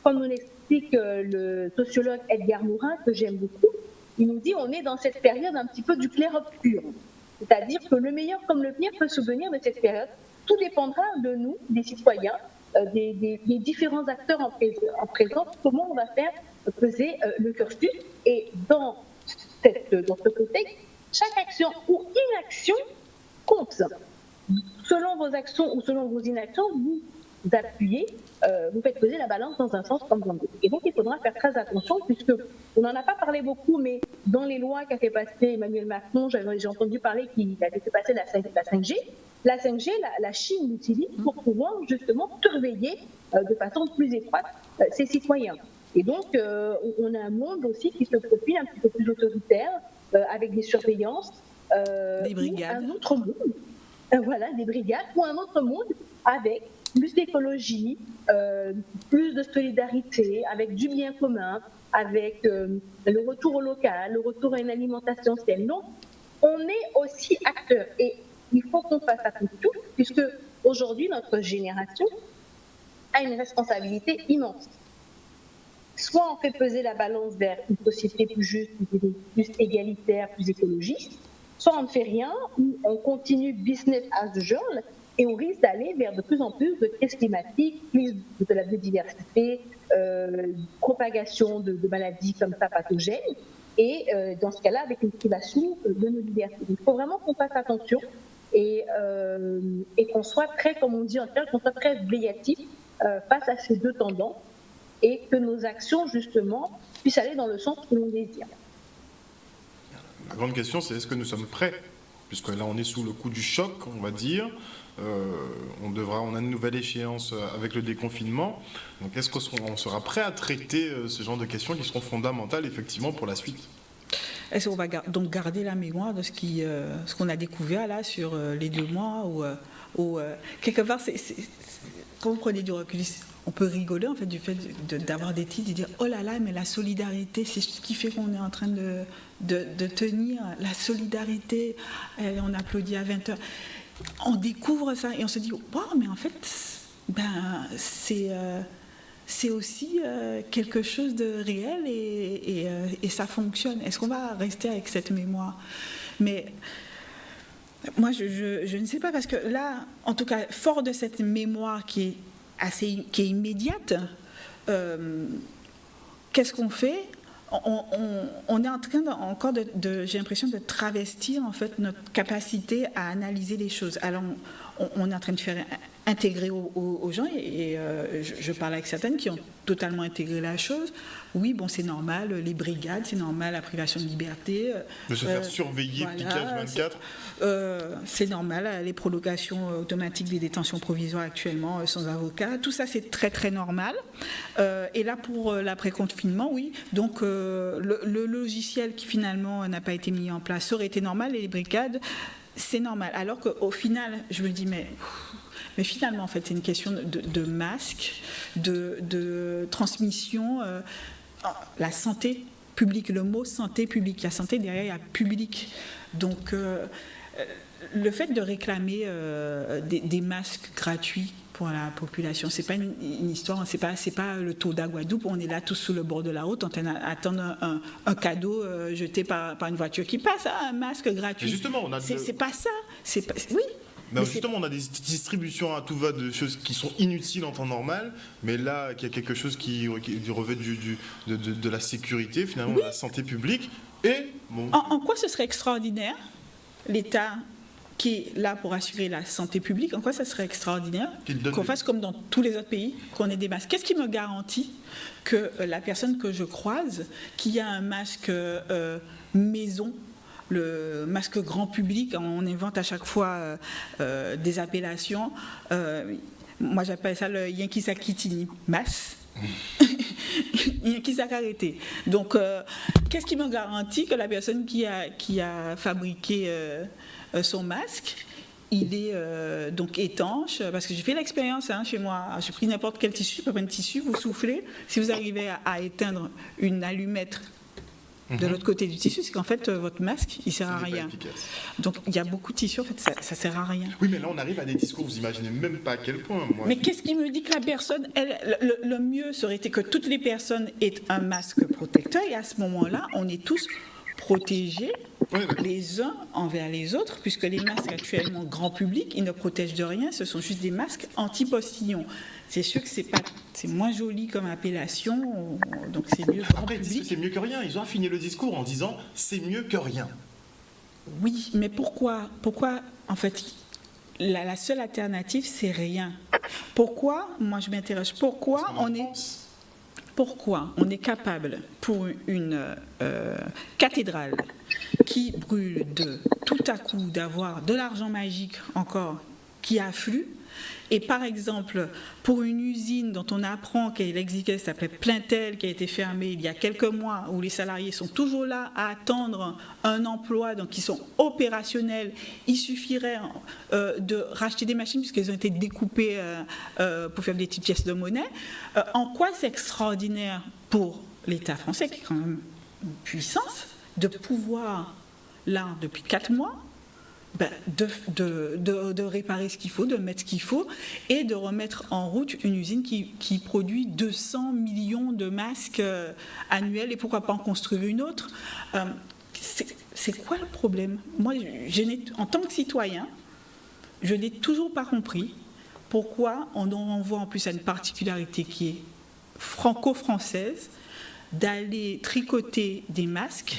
D: comme nous l'explique le sociologue Edgar Morin, que j'aime beaucoup, il nous dit on est dans cette période un petit peu du clair-obscur. C'est-à-dire que le meilleur comme le pire peut se venir de cette période. Tout dépendra de nous, des citoyens, des différents acteurs en présence, comment on va faire peser le cursus. Et dans ce contexte, chaque action ou inaction compte. Selon vos actions ou selon vos inactions, vous appuyez, vous faites peser la balance dans un sens comme dans l'autre. Et donc, il faudra faire très attention, puisque on n'en a pas parlé beaucoup, mais dans les lois qu'a fait passer Emmanuel Macron, j'ai entendu parler qu'il avait fait passer la 5G. La 5G, la Chine l'utilise pour pouvoir justement surveiller de façon plus étroite ses citoyens. Et donc, on a un monde aussi qui se profile un petit peu plus autoritaire, avec des surveillances,
C: des brigades.
D: Un autre monde, des brigades, ou un autre monde avec plus d'écologie, plus de solidarité, avec du bien commun, avec le retour au local, le retour à une alimentation saine. Donc, on est aussi acteur, et il faut qu'on fasse attention, puisque aujourd'hui, notre génération a une responsabilité immense. Soit on fait peser la balance vers une société plus juste, plus égalitaire, plus écologiste, soit on ne fait rien, ou on continue business as usual, et on risque d'aller vers de plus en plus de crises climatiques, plus de la biodiversité, propagation de maladies comme ça pathogènes, et dans ce cas-là, avec une privation de nos libertés. Il faut vraiment qu'on fasse attention, et qu'on soit très, comme on dit en termes, qu'on soit très végatif face à ces deux tendances et que nos actions, justement, puissent aller dans le sens que l'on désire.
A: La grande question, c'est est-ce que nous sommes prêts ? Puisque là, on est sous le coup du choc, on va dire. On a une nouvelle échéance avec le déconfinement. Donc, est-ce qu'on sera prêt à traiter ce genre de questions qui seront fondamentales, effectivement, pour la suite ?
C: Est-ce qu'on va donc garder la mémoire de ce qu'on a découvert là sur les 2 mois ou quelque part, quand vous prenez du recul, on peut rigoler en fait du fait d'avoir des titres et dire oh là là, mais la solidarité, c'est ce qui fait qu'on est en train de tenir la solidarité. On applaudit à 20h. On découvre ça et on se dit wow, mais en fait, c'est aussi quelque chose de réel et ça fonctionne. Est-ce qu'on va rester avec cette mémoire ? Mais moi, je ne sais pas, parce que là, en tout cas, fort de cette mémoire qui est immédiate, qu'est-ce qu'on fait ? On est en train encore j'ai l'impression de travestir en fait notre capacité à analyser les choses. Alors on est en train de faire intégrer aux gens et je parle avec certaines qui ont totalement intégré la chose. Oui, bon, c'est normal, les brigades, c'est normal, la privation de liberté.
A: De se faire surveiller, voilà, piquage 24.
C: C'est normal, les prolongations automatiques des détentions provisoires actuellement sans avocat. Tout ça, c'est très, très normal. Et là, pour l'après-confinement, oui. Donc, le logiciel qui finalement n'a pas été mis en place aurait été normal et les brigades, c'est normal. Alors qu'au final, je me dis, mais finalement, en fait, c'est une question de masque, de transmission. La santé publique, le mot santé publique, la santé derrière, il y a public. Donc, le fait de réclamer des masques gratuits pour la population, c'est pas une histoire, c'est pas le taux d'Aguadeloupe, on est là tous sous le bord de la route en train d'attendre un cadeau jeté par une voiture qui passe, un masque gratuit.
A: Mais justement,
C: c'est pas ça. Oui.
A: Non, justement, on a des distributions à tout va de choses qui sont inutiles en temps normal, mais là, il y a quelque chose qui revêt de la sécurité, finalement, de la santé publique. Et bon.
C: En quoi ce serait extraordinaire, l'État qui est là pour assurer la santé publique, en quoi ça serait extraordinaire qu'on fasse comme dans tous les autres pays, qu'on ait des masques? Qu'est-ce qui me garantit que la personne que je croise, qui a un masque maison, le masque grand public, on invente à chaque fois des appellations. Moi, j'appelle ça le Yankisakitini masse. Yankisakarete. Donc, qu'est-ce qui me garantit que la personne qui a fabriqué son masque, il est donc étanche? Parce que j'ai fait l'expérience chez moi. J'ai pris n'importe quel tissu, je peux prendre un tissu, vous soufflez. Si vous arrivez à éteindre une allumette de l'autre côté du tissu, c'est qu'en fait, votre masque, il ne sert à rien. Donc, il y a beaucoup de tissus, en fait, ça ne sert à rien.
A: Oui, mais là, on arrive à des discours, vous imaginez même pas à quel point. Moi.
C: Mais qu'est-ce qui me dit que la personne, le mieux serait été que toutes les personnes aient un masque protecteur, et à ce moment-là, on est tous protégés les uns envers les autres, puisque les masques actuellement grand public, ils ne protègent de rien, ce sont juste des masques anti-postillons. C'est sûr que c'est moins joli comme appellation, donc c'est mieux grand
A: public. Après, ils disent que c'est mieux que rien. Ils ont affiné le discours en disant c'est mieux que rien.
C: Oui, mais pourquoi en fait, la seule alternative, c'est rien. Pourquoi, moi je m'interroge, pourquoi on est capable, pour une cathédrale qui brûle tout à coup, d'avoir de l'argent magique encore qui afflue, et par exemple, pour une usine dont on apprend qu'elle existait, ça s'appelait Plaintel, qui a été fermée il y a quelques mois, où les salariés sont toujours là à attendre un emploi, donc ils sont opérationnels, il suffirait de racheter des machines puisqu'elles ont été découpées pour faire des petites pièces de monnaie. En quoi c'est extraordinaire pour l'État français, qui est quand même une puissance, de pouvoir, là, depuis 4 mois, de réparer ce qu'il faut, de mettre ce qu'il faut et de remettre en route une usine qui produit 200 millions de masques annuels, et pourquoi pas en construire une autre. C'est quoi le problème? Moi, en tant que citoyen, je n'ai toujours pas compris pourquoi on en renvoie en plus à une particularité qui est franco-française, d'aller tricoter des masques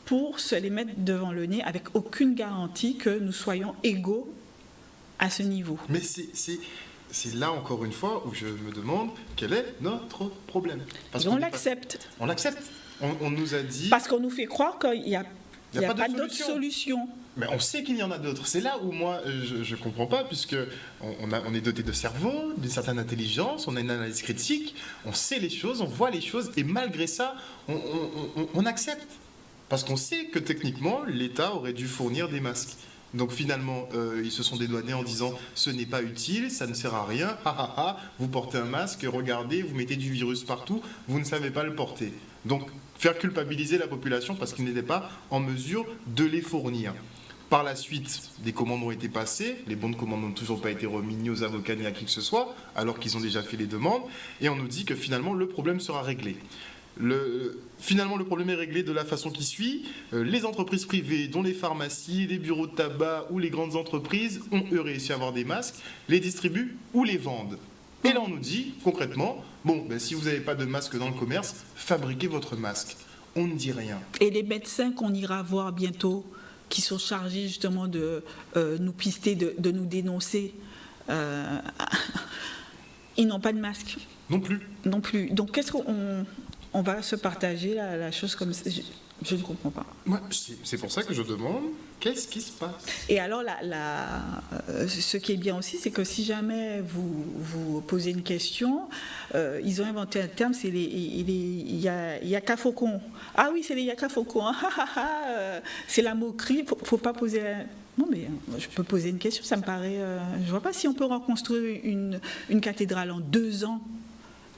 C: pour se les mettre devant le nez avec aucune garantie que nous soyons égaux à ce niveau.
A: Mais c'est là, encore une fois, où je me demande quel est notre problème.
C: Parce qu'on l'accepte.
A: On l'accepte. On nous a dit...
C: Parce qu'on nous fait croire qu'il n'y a pas d'autre solution.
A: Mais on sait qu'il y en a d'autres. C'est là où moi, je ne comprends pas, puisque on est doté de cerveau, d'une certaine intelligence, on a une analyse critique, on sait les choses, on voit les choses, et malgré ça, on accepte. Parce qu'on sait que techniquement, l'État aurait dû fournir des masques. Donc finalement, ils se sont dédouanés en disant « ce n'est pas utile, ça ne sert à rien, vous portez un masque, regardez, vous mettez du virus partout, vous ne savez pas le porter ». Donc faire culpabiliser la population parce qu'ils n'étaient pas en mesure de les fournir. Par la suite, des commandes ont été passées, les bons de commande n'ont toujours pas été remis ni aux avocats ni à qui que ce soit, alors qu'ils ont déjà fait les demandes, et on nous dit que finalement le problème sera réglé. Finalement, le problème est réglé de la façon qui suit. Les entreprises privées, dont les pharmacies, les bureaux de tabac ou les grandes entreprises, ont eux réussi à avoir des masques, les distribuent ou les vendent. Et là, on nous dit concrètement, si vous n'avez pas de masque dans le commerce, fabriquez votre masque. On ne dit rien.
C: Et les médecins qu'on ira voir bientôt, qui sont chargés justement de nous pister, de nous dénoncer, ils n'ont pas de masque.
A: Non plus.
C: Donc, qu'est-ce qu'on va se partager la chose comme ça? Je ne comprends pas.
A: Moi, c'est pour ça que je demande, qu'est-ce qui se passe? Et
C: alors, ce qui est bien aussi, c'est que si jamais vous posez une question, ils ont inventé un terme, c'est les yaka faucons. Ah oui, c'est les yaka faucons. C'est la moquerie, il ne faut pas poser... Non, mais je peux poser une question, ça me paraît... je ne vois pas si on peut reconstruire une cathédrale en 2 ans.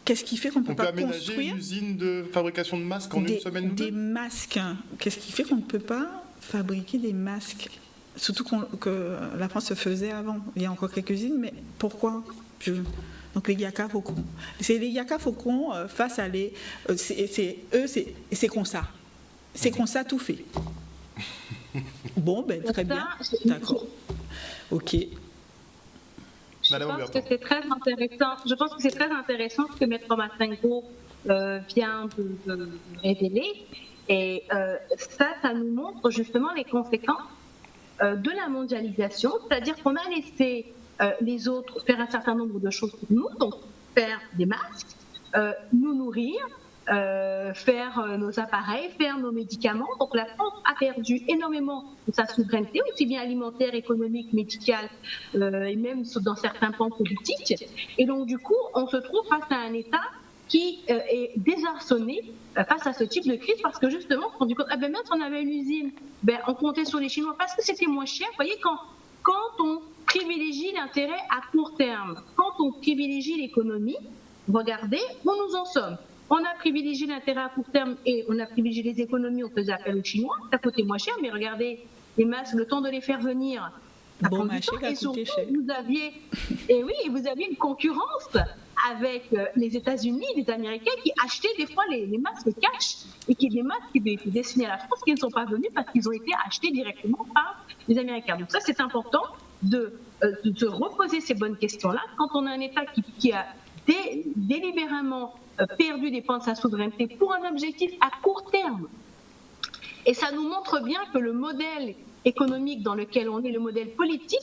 C: Qu'est-ce qui fait qu'on ne peut pas construire...
A: On peut aménager une usine de fabrication de masques en une semaine ou 2 ?
C: Des masques. Qu'est-ce qui fait qu'on ne peut pas fabriquer des masques ? Surtout que la France se faisait avant. Il y a encore quelques usines, mais pourquoi ? Donc les yaka faucons. C'est les yaka faucons face à les... c'est comme ça. C'est comme ça tout fait. Bon, très bien. D'accord. Ok.
D: Je pense que c'est très intéressant. Je pense que c'est très intéressant ce que Maître Massengo vient de révéler. Et ça nous montre justement les conséquences de la mondialisation. C'est-à-dire qu'on a laissé les autres faire un certain nombre de choses pour nous, donc faire des masques, nous nourrir, faire nos appareils, faire nos médicaments. Donc la France a perdu énormément de sa souveraineté, aussi bien alimentaire, économique, médicale, et même dans certains pans politiques. Et donc du coup, on se trouve face à un État qui est désarçonné face à ce type de crise, parce que justement, on se rend compte, même si on avait une usine, on comptait sur les Chinois parce que c'était moins cher. Vous voyez, quand on privilégie l'intérêt à court terme, quand on privilégie l'économie, regardez où nous en sommes. On a privilégié l'intérêt à court terme et on a privilégié les économies, on faisait appel aux Chinois, ça coûtait moins cher, mais regardez, les masques, le temps de les faire venir,
C: bon marché qui a coûté cher.
D: Vous aviez une concurrence avec les États-Unis, les Américains qui achetaient des fois les masques cash et des masques qui étaient destinés à la France qui ne sont pas venus parce qu'ils ont été achetés directement par les Américains. Donc ça, c'est important de se reposer ces bonnes questions-là quand on a un État qui a délibérément perdu des pans de sa souveraineté pour un objectif à court terme. Et ça nous montre bien que le modèle économique dans lequel on est, le modèle politique,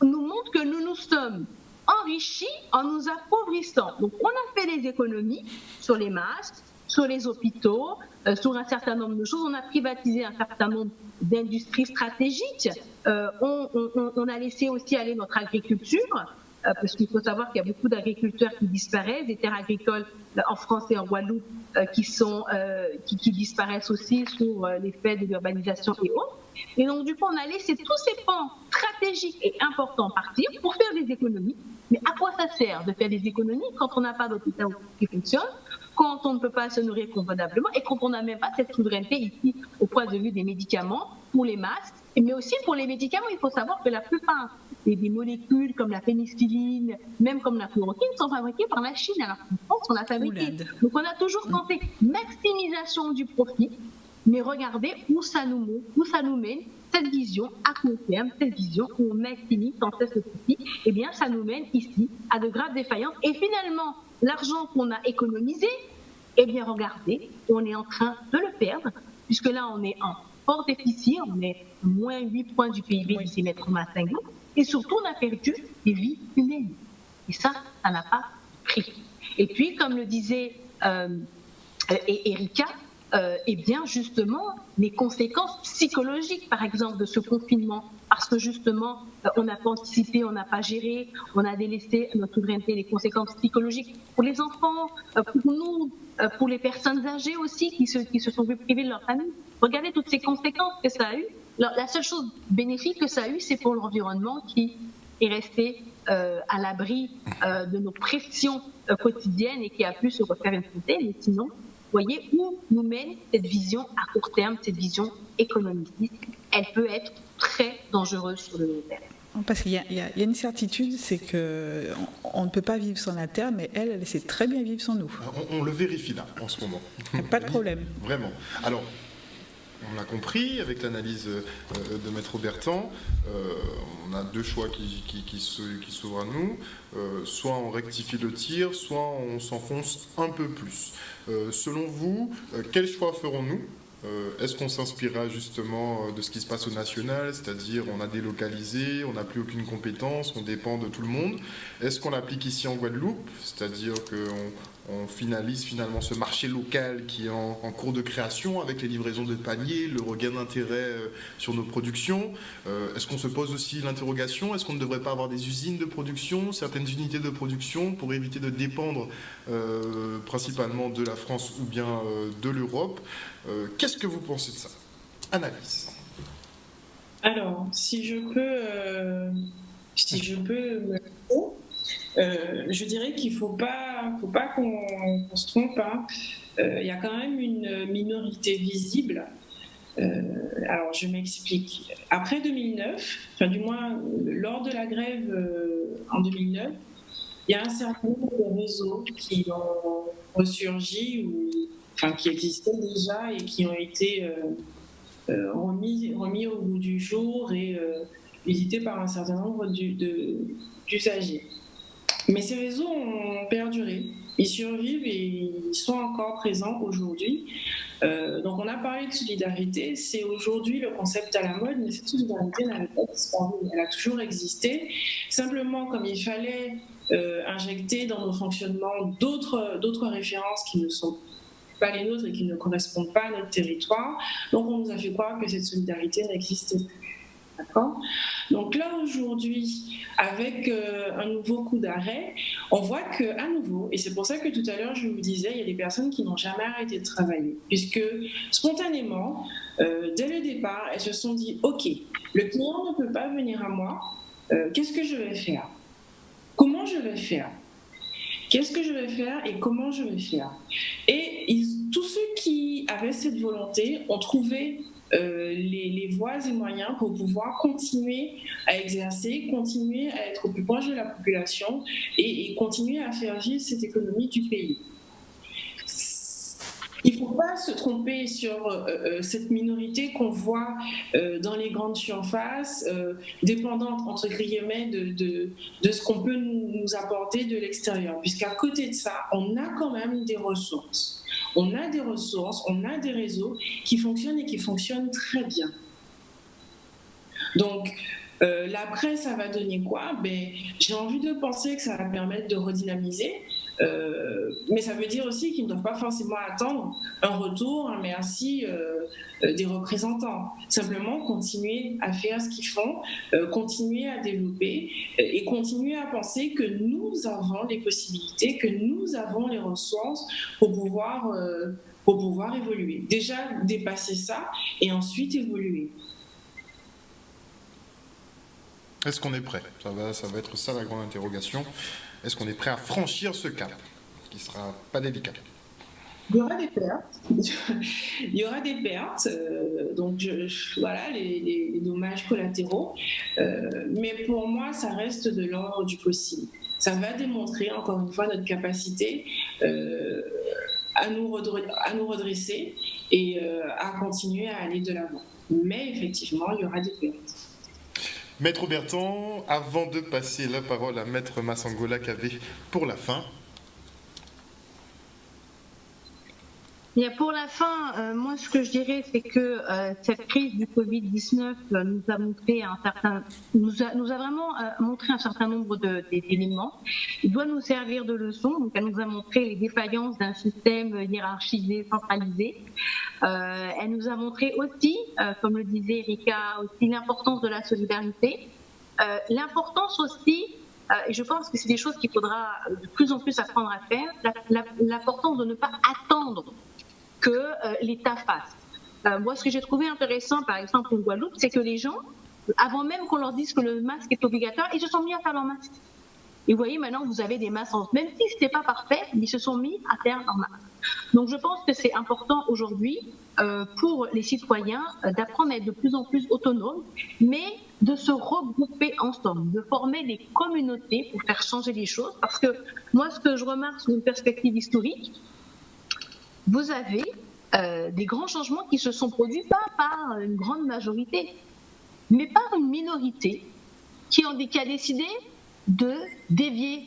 D: nous montre que nous nous sommes enrichis en nous appauvrissant. Donc on a fait des économies sur les masques, sur les hôpitaux, sur un certain nombre de choses. On a privatisé un certain nombre d'industries stratégiques. On a laissé aussi aller notre agriculture, parce qu'il faut savoir qu'il y a beaucoup d'agriculteurs qui disparaissent, des terres agricoles en France et en Guadeloupe qui disparaissent aussi sous l'effet de l'urbanisation et autres. Et donc, du coup, on a laissé tous ces pans stratégiques et importants partir pour faire des économies. Mais à quoi ça sert de faire des économies quand on n'a pas d'hôpital qui fonctionne, quand on ne peut pas se nourrir convenablement et quand on n'a même pas cette souveraineté ici au point de vue des médicaments, pour les masques, mais aussi pour les médicaments, il faut savoir que la plupart des molécules comme la pénicilline, même comme la chloroquine, sont fabriquées par la Chine, alors qu'en France, on a fabriqué. Donc on a toujours tenté maximisation du profit, mais regardez où ça nous mène, cette vision à court terme, cette vision où on maximise sans cesse le profit, eh bien ça nous mène ici à de graves défaillances. Et finalement, l'argent qu'on a économisé, eh bien regardez, on est en train de le perdre puisque là, on est en fort déficit, on est moins 8 points du PIB du semestre Massingo, et surtout, on a perdu des vies humaines. Et ça n'a pas pris. Et puis, comme le disait Erika, eh bien, justement, les conséquences psychologiques, par exemple, de ce confinement, parce que justement, on n'a pas anticipé, on n'a pas géré, on a délaissé notre souveraineté, les conséquences psychologiques pour les enfants, pour nous, pour les personnes âgées aussi qui se sont vues privées de leur famille. Regardez toutes ces conséquences que ça a eu. La seule chose bénéfique que ça a eu, c'est pour l'environnement qui est resté à l'abri de nos pressions quotidiennes et qui a pu se refaire une santé. Mais sinon, vous voyez où nous mène cette vision à court terme, cette vision économiste. Elle peut être très dangereuse sur le long terme.
C: Parce qu'il y a une certitude, c'est qu'on ne peut pas vivre sans la Terre, mais elle sait très bien vivre sans nous.
A: On le vérifie là, en ce moment.
C: Pas de problème.
A: Vraiment. Alors, on l'a compris avec l'analyse de Maître Bertrand, on a deux choix qui s'ouvrent à nous. Soit on rectifie le tir, soit on s'enfonce un peu plus. Selon vous, quel choix ferons-nous ? Est-ce qu'on s'inspirera justement de ce qui se passe au national, c'est-à-dire on a délocalisé, on n'a plus aucune compétence, on dépend de tout le monde. Est-ce qu'on l'applique ici en Guadeloupe, c'est-à-dire qu'on finalise finalement ce marché local qui est en cours de création avec les livraisons de paniers, le regain d'intérêt sur nos productions. Est-ce qu'on se pose aussi l'interrogation, est-ce qu'on ne devrait pas avoir des usines de production, certaines unités de production pour éviter de dépendre principalement de la France ou bien de l'Europe? Qu'est-ce que vous pensez de ça? Analyse.
B: Alors, si je peux je dirais qu'il ne faut pas qu'on se trompe. Hein. Il y a quand même une minorité visible. Alors, je m'explique. Après 2009, enfin du moins lors de la grève en 2009, il y a un certain nombre de réseaux qui ont ressurgi qui existaient déjà et qui ont été remis au goût du jour et visités par un certain nombre d'usagers. Mais ces réseaux ont perduré, ils survivent et ils sont encore présents aujourd'hui. Donc on a parlé de solidarité, c'est aujourd'hui le concept à la mode, mais cette solidarité n'avait pas disparu, elle a toujours existé. Simplement, comme il fallait injecter dans nos fonctionnements d'autres références qui ne sont pas les nôtres et qui ne correspondent pas à notre territoire, donc on nous a fait croire que cette solidarité n'existait plus. D'accord ? Donc là, aujourd'hui, avec un nouveau coup d'arrêt, on voit qu'à nouveau, et c'est pour ça que tout à l'heure, je vous disais, il y a des personnes qui n'ont jamais arrêté de travailler, puisque spontanément, dès le départ, elles se sont dit « Ok, le client ne peut pas venir à moi, qu'est-ce que je vais faire ? Comment je vais faire ? Qu'est-ce que je vais faire et comment je vais faire ?» Et tous ceux qui avaient cette volonté ont trouvé les voies et moyens pour pouvoir continuer à exercer, continuer à être au plus proche de la population et continuer à faire vivre cette économie du pays. Il ne faut pas se tromper sur cette minorité qu'on voit dans les grandes surfaces, dépendante entre guillemets de ce qu'on peut nous apporter de l'extérieur, puisqu'à côté de ça, on a quand même des ressources. On a des ressources, on a des réseaux qui fonctionnent et qui fonctionnent très bien. Donc, l'après, ça va donner quoi ? J'ai envie de penser que ça va permettre de redynamiser, mais ça veut dire aussi qu'ils ne doivent pas forcément attendre un retour, un merci des représentants. Simplement continuer à faire ce qu'ils font, continuer à développer et continuer à penser que nous avons les possibilités, que nous avons les ressources pour pouvoir évoluer. Déjà dépasser ça et ensuite évoluer.
A: Est-ce qu'on est prêt ? Ça va être ça la grande interrogation. Est-ce qu'on est prêt à franchir ce cap, qui ne sera pas délicat ?
B: Il y aura des pertes. Il y aura des pertes. Donc, voilà, les dommages collatéraux. Mais pour moi, ça reste de l'ordre du possible. Ça va démontrer, encore une fois, notre capacité à nous redresser et à continuer à aller de l'avant. Mais effectivement, il y aura des pertes.
A: Maître Bertrand, avant de passer la parole à Maître Massangola Kavé pour la fin.
D: Bien, pour la fin, moi ce que je dirais, c'est que cette crise du Covid-19 nous a montré nous a vraiment montré un certain nombre d'éléments. Il doit nous servir de leçon. Donc, elle nous a montré les défaillances d'un système hiérarchisé, centralisé. Elle nous a montré aussi, comme le disait Erika, aussi l'importance de la solidarité, l'importance aussi. Et je pense que c'est des choses qu'il faudra de plus en plus apprendre à faire. L'importance de ne pas attendre que l'État fasse. Moi, ce que j'ai trouvé intéressant, par exemple, en Guadeloupe, c'est que les gens, avant même qu'on leur dise que le masque est obligatoire, ils se sont mis à faire leur masque. Et vous voyez, maintenant, vous avez des masques, même si ce n'était pas parfait, ils se sont mis à faire leur masque. Donc, je pense que c'est important aujourd'hui pour les citoyens d'apprendre à être de plus en plus autonomes, mais de se regrouper ensemble, de former des communautés pour faire changer les choses. Parce que moi, ce que je remarque sur une perspective historique, vous avez des grands changements qui se sont produits pas par une grande majorité, mais par une minorité qui a décidé de dévier,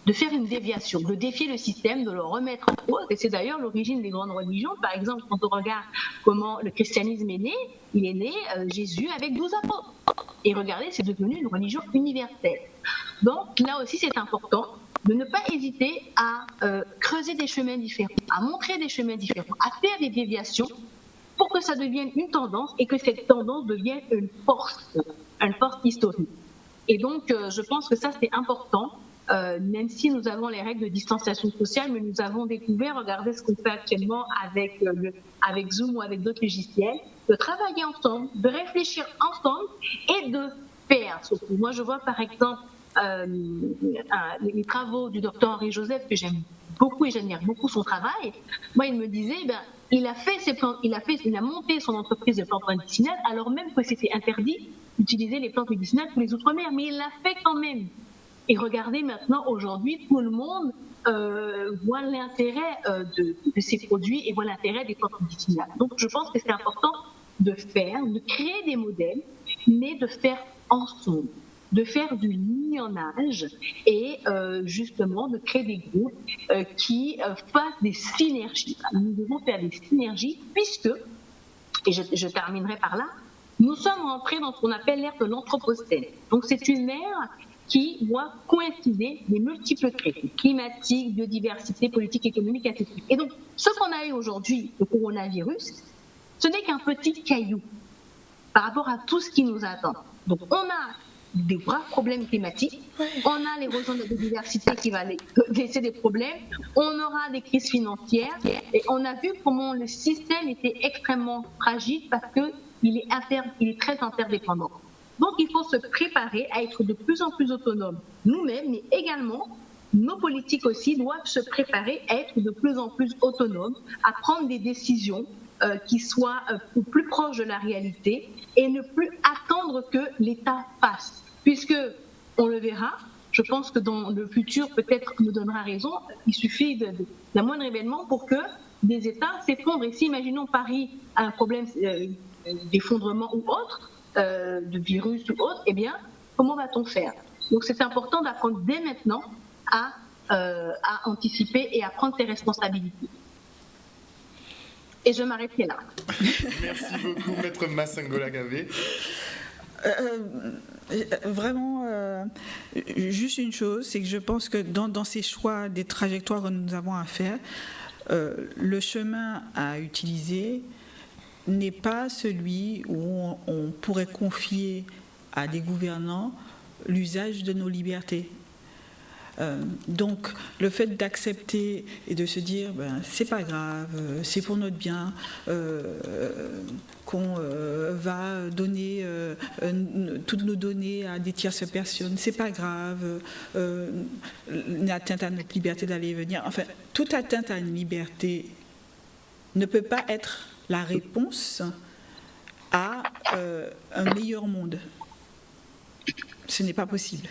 D: de faire une déviation, de défier le système, de le remettre en cause. Et c'est d'ailleurs l'origine des grandes religions. Par exemple, quand on regarde comment le christianisme est né, il est né Jésus avec 12 apôtres. Et regardez, c'est devenu une religion universelle. Donc là aussi, c'est important de ne pas hésiter à creuser des chemins différents, à montrer des chemins différents, à faire des déviations pour que ça devienne une tendance et que cette tendance devienne une force historique. Et donc, je pense que ça, c'est important, même si nous avons les règles de distanciation sociale, mais nous avons découvert, regardez ce qu'on fait actuellement avec Zoom ou avec d'autres logiciels, de travailler ensemble, de réfléchir ensemble et de faire. Surtout. Moi, je vois par exemple les travaux du docteur Henri Joseph que j'aime beaucoup et j'admire beaucoup son travail. Moi, il me disait, il a monté son entreprise de plantes médicinales alors même que c'était interdit d'utiliser les plantes médicinales pour les outre-mer, mais il l'a fait quand même. Et regardez maintenant, aujourd'hui, tout le monde voit l'intérêt de ces produits et voit l'intérêt des plantes médicinales. Donc, je pense que c'est important de créer des modèles, mais de faire ensemble, de faire du lignage et justement de créer des groupes qui fassent des synergies. Nous devons faire des synergies puisque, et je terminerai par là, nous sommes rentrés dans ce qu'on appelle l'ère de l'anthropocène. Donc c'est une ère qui voit coïncider les multiples crises climatiques, biodiversité, politique, économique, etc. Et donc ce qu'on a eu aujourd'hui, le coronavirus, ce n'est qu'un petit caillou par rapport à tout ce qui nous attend. Donc on a des graves problèmes climatiques, on a l'érosion de la biodiversité qui va laisser des problèmes, on aura des crises financières et on a vu comment le système était extrêmement fragile parce qu'il est très interdépendant. Donc il faut se préparer à être de plus en plus autonome nous-mêmes, mais également nos politiques aussi doivent se préparer à être de plus en plus autonomes, à prendre des décisions qui soient plus proches de la réalité et ne plus attendre que l'État fasse. Puisque, on le verra, je pense que dans le futur, peut-être nous donnera raison, il suffit d'un moindre événement pour que des États s'effondrent. Et si, imaginons, Paris a un problème d'effondrement ou autre, de virus ou autre, eh bien, comment va-t-on faire? Donc c'est important d'apprendre dès maintenant à anticiper et à prendre ses responsabilités. Et je m'arrêterai là.
A: Merci beaucoup, Maître Massangola Gavé.
C: Vraiment, juste une chose, c'est que je pense que dans ces choix des trajectoires que nous avons à faire, le chemin à utiliser n'est pas celui où on pourrait confier à des gouvernants l'usage de nos libertés. Donc, le fait d'accepter et de se dire, c'est pas grave, c'est pour notre bien, qu'on va donner toutes nos données à des tierces personnes, c'est pas grave, une atteinte à notre liberté d'aller et venir. Enfin, toute atteinte à une liberté ne peut pas être la réponse à un meilleur monde. Ce n'est pas possible.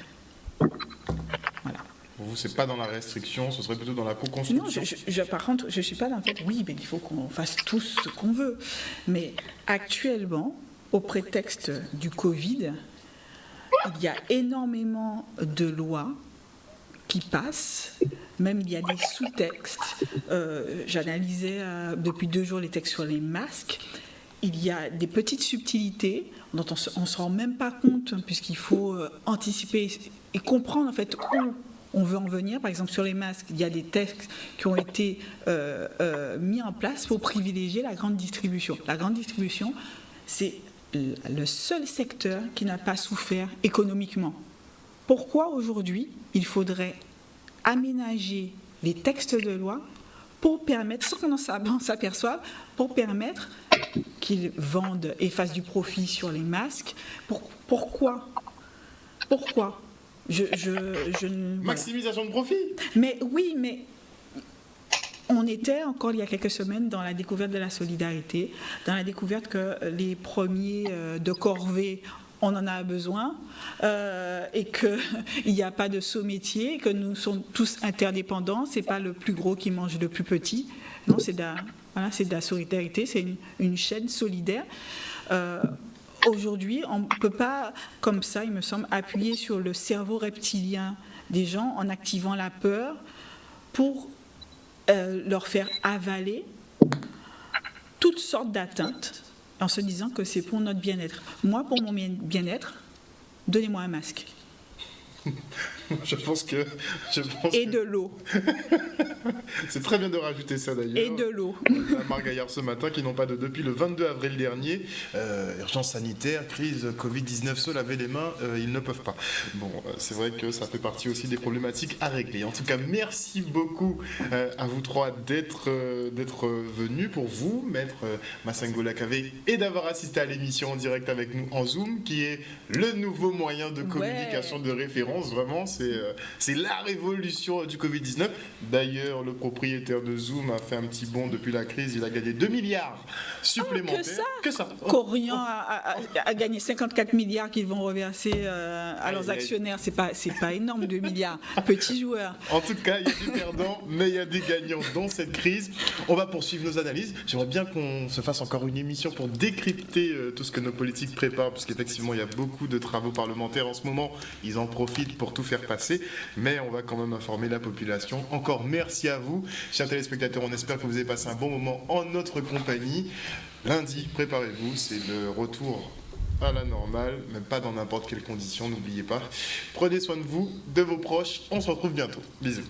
C: Voilà.
A: Pour vous, c'est pas dans la restriction, ce serait plutôt dans la co-construction.
C: Non, par contre, je ne suis pas dans le fait, oui, mais il faut qu'on fasse tous ce qu'on veut. Mais actuellement, au prétexte du Covid, il y a énormément de lois qui passent, Même il y a des sous-textes. J'analysais depuis 2 jours les textes sur les masques. Il y a des petites subtilités dont on ne se rend même pas compte, puisqu'il faut anticiper et comprendre en fait où on veut en venir. Par exemple, sur les masques, il y a des textes qui ont été mis en place pour privilégier la grande distribution. La grande distribution, c'est le seul secteur qui n'a pas souffert économiquement. Pourquoi aujourd'hui il faudrait aménager les textes de loi pour permettre, sans qu'on s'aperçoive, pour permettre qu'ils vendent et fassent du profit sur les masques? Pourquoi
A: Maximisation de profit.
C: Mais oui, mais on était encore il y a quelques semaines dans la découverte de la solidarité, dans la découverte que les premiers de corvée, on en a besoin, et qu'il n'y a pas de sous-métier, que nous sommes tous interdépendants. C'est pas le plus gros qui mange le plus petit. Non, c'est de la solidarité, c'est une chaîne solidaire. Aujourd'hui, on ne peut pas, comme ça, il me semble, appuyer sur le cerveau reptilien des gens en activant la peur pour leur faire avaler toutes sortes d'atteintes en se disant que c'est pour notre bien-être. Moi, pour mon bien-être, donnez-moi un masque. Et de l'eau.
A: C'est très bien de rajouter ça d'ailleurs.
C: Et de l'eau.
A: Marc Gaillard ce matin qui n'ont pas depuis le 22 avril dernier. Urgence sanitaire, crise Covid-19, se laver les mains, ils ne peuvent pas. Bon, c'est vrai que ça fait partie aussi des problématiques à régler. En tout cas, merci beaucoup à vous trois d'être venus, pour vous, Maître Massangola Kavé, et d'avoir assisté à l'émission en direct avec nous en Zoom, qui est le nouveau moyen de communication de référence. Vraiment, c'est la révolution du Covid-19. D'ailleurs, le propriétaire de Zoom a fait un petit bond depuis la crise. Il a gagné 2 milliards supplémentaires.
C: Que ça. Corian a gagné 54 milliards qu'ils vont reverser à leurs actionnaires. C'est pas énorme, 2 milliards. Petit joueur.
A: En tout cas, il y a des perdants, mais il y a des gagnants dans cette crise. On va poursuivre nos analyses. J'aimerais bien qu'on se fasse encore une émission pour décrypter tout ce que nos politiques préparent, parce qu'effectivement, il y a beaucoup de travaux parlementaires en ce moment. Ils en profitent pour tout faire passer, mais on va quand même informer la population. Encore merci à vous, chers téléspectateurs. On espère que vous avez passé un bon moment en notre compagnie. Lundi, préparez-vous, c'est le retour à la normale, même pas dans n'importe quelle condition, n'oubliez pas. Prenez soin de vous, de vos proches. On se retrouve bientôt. Bisous.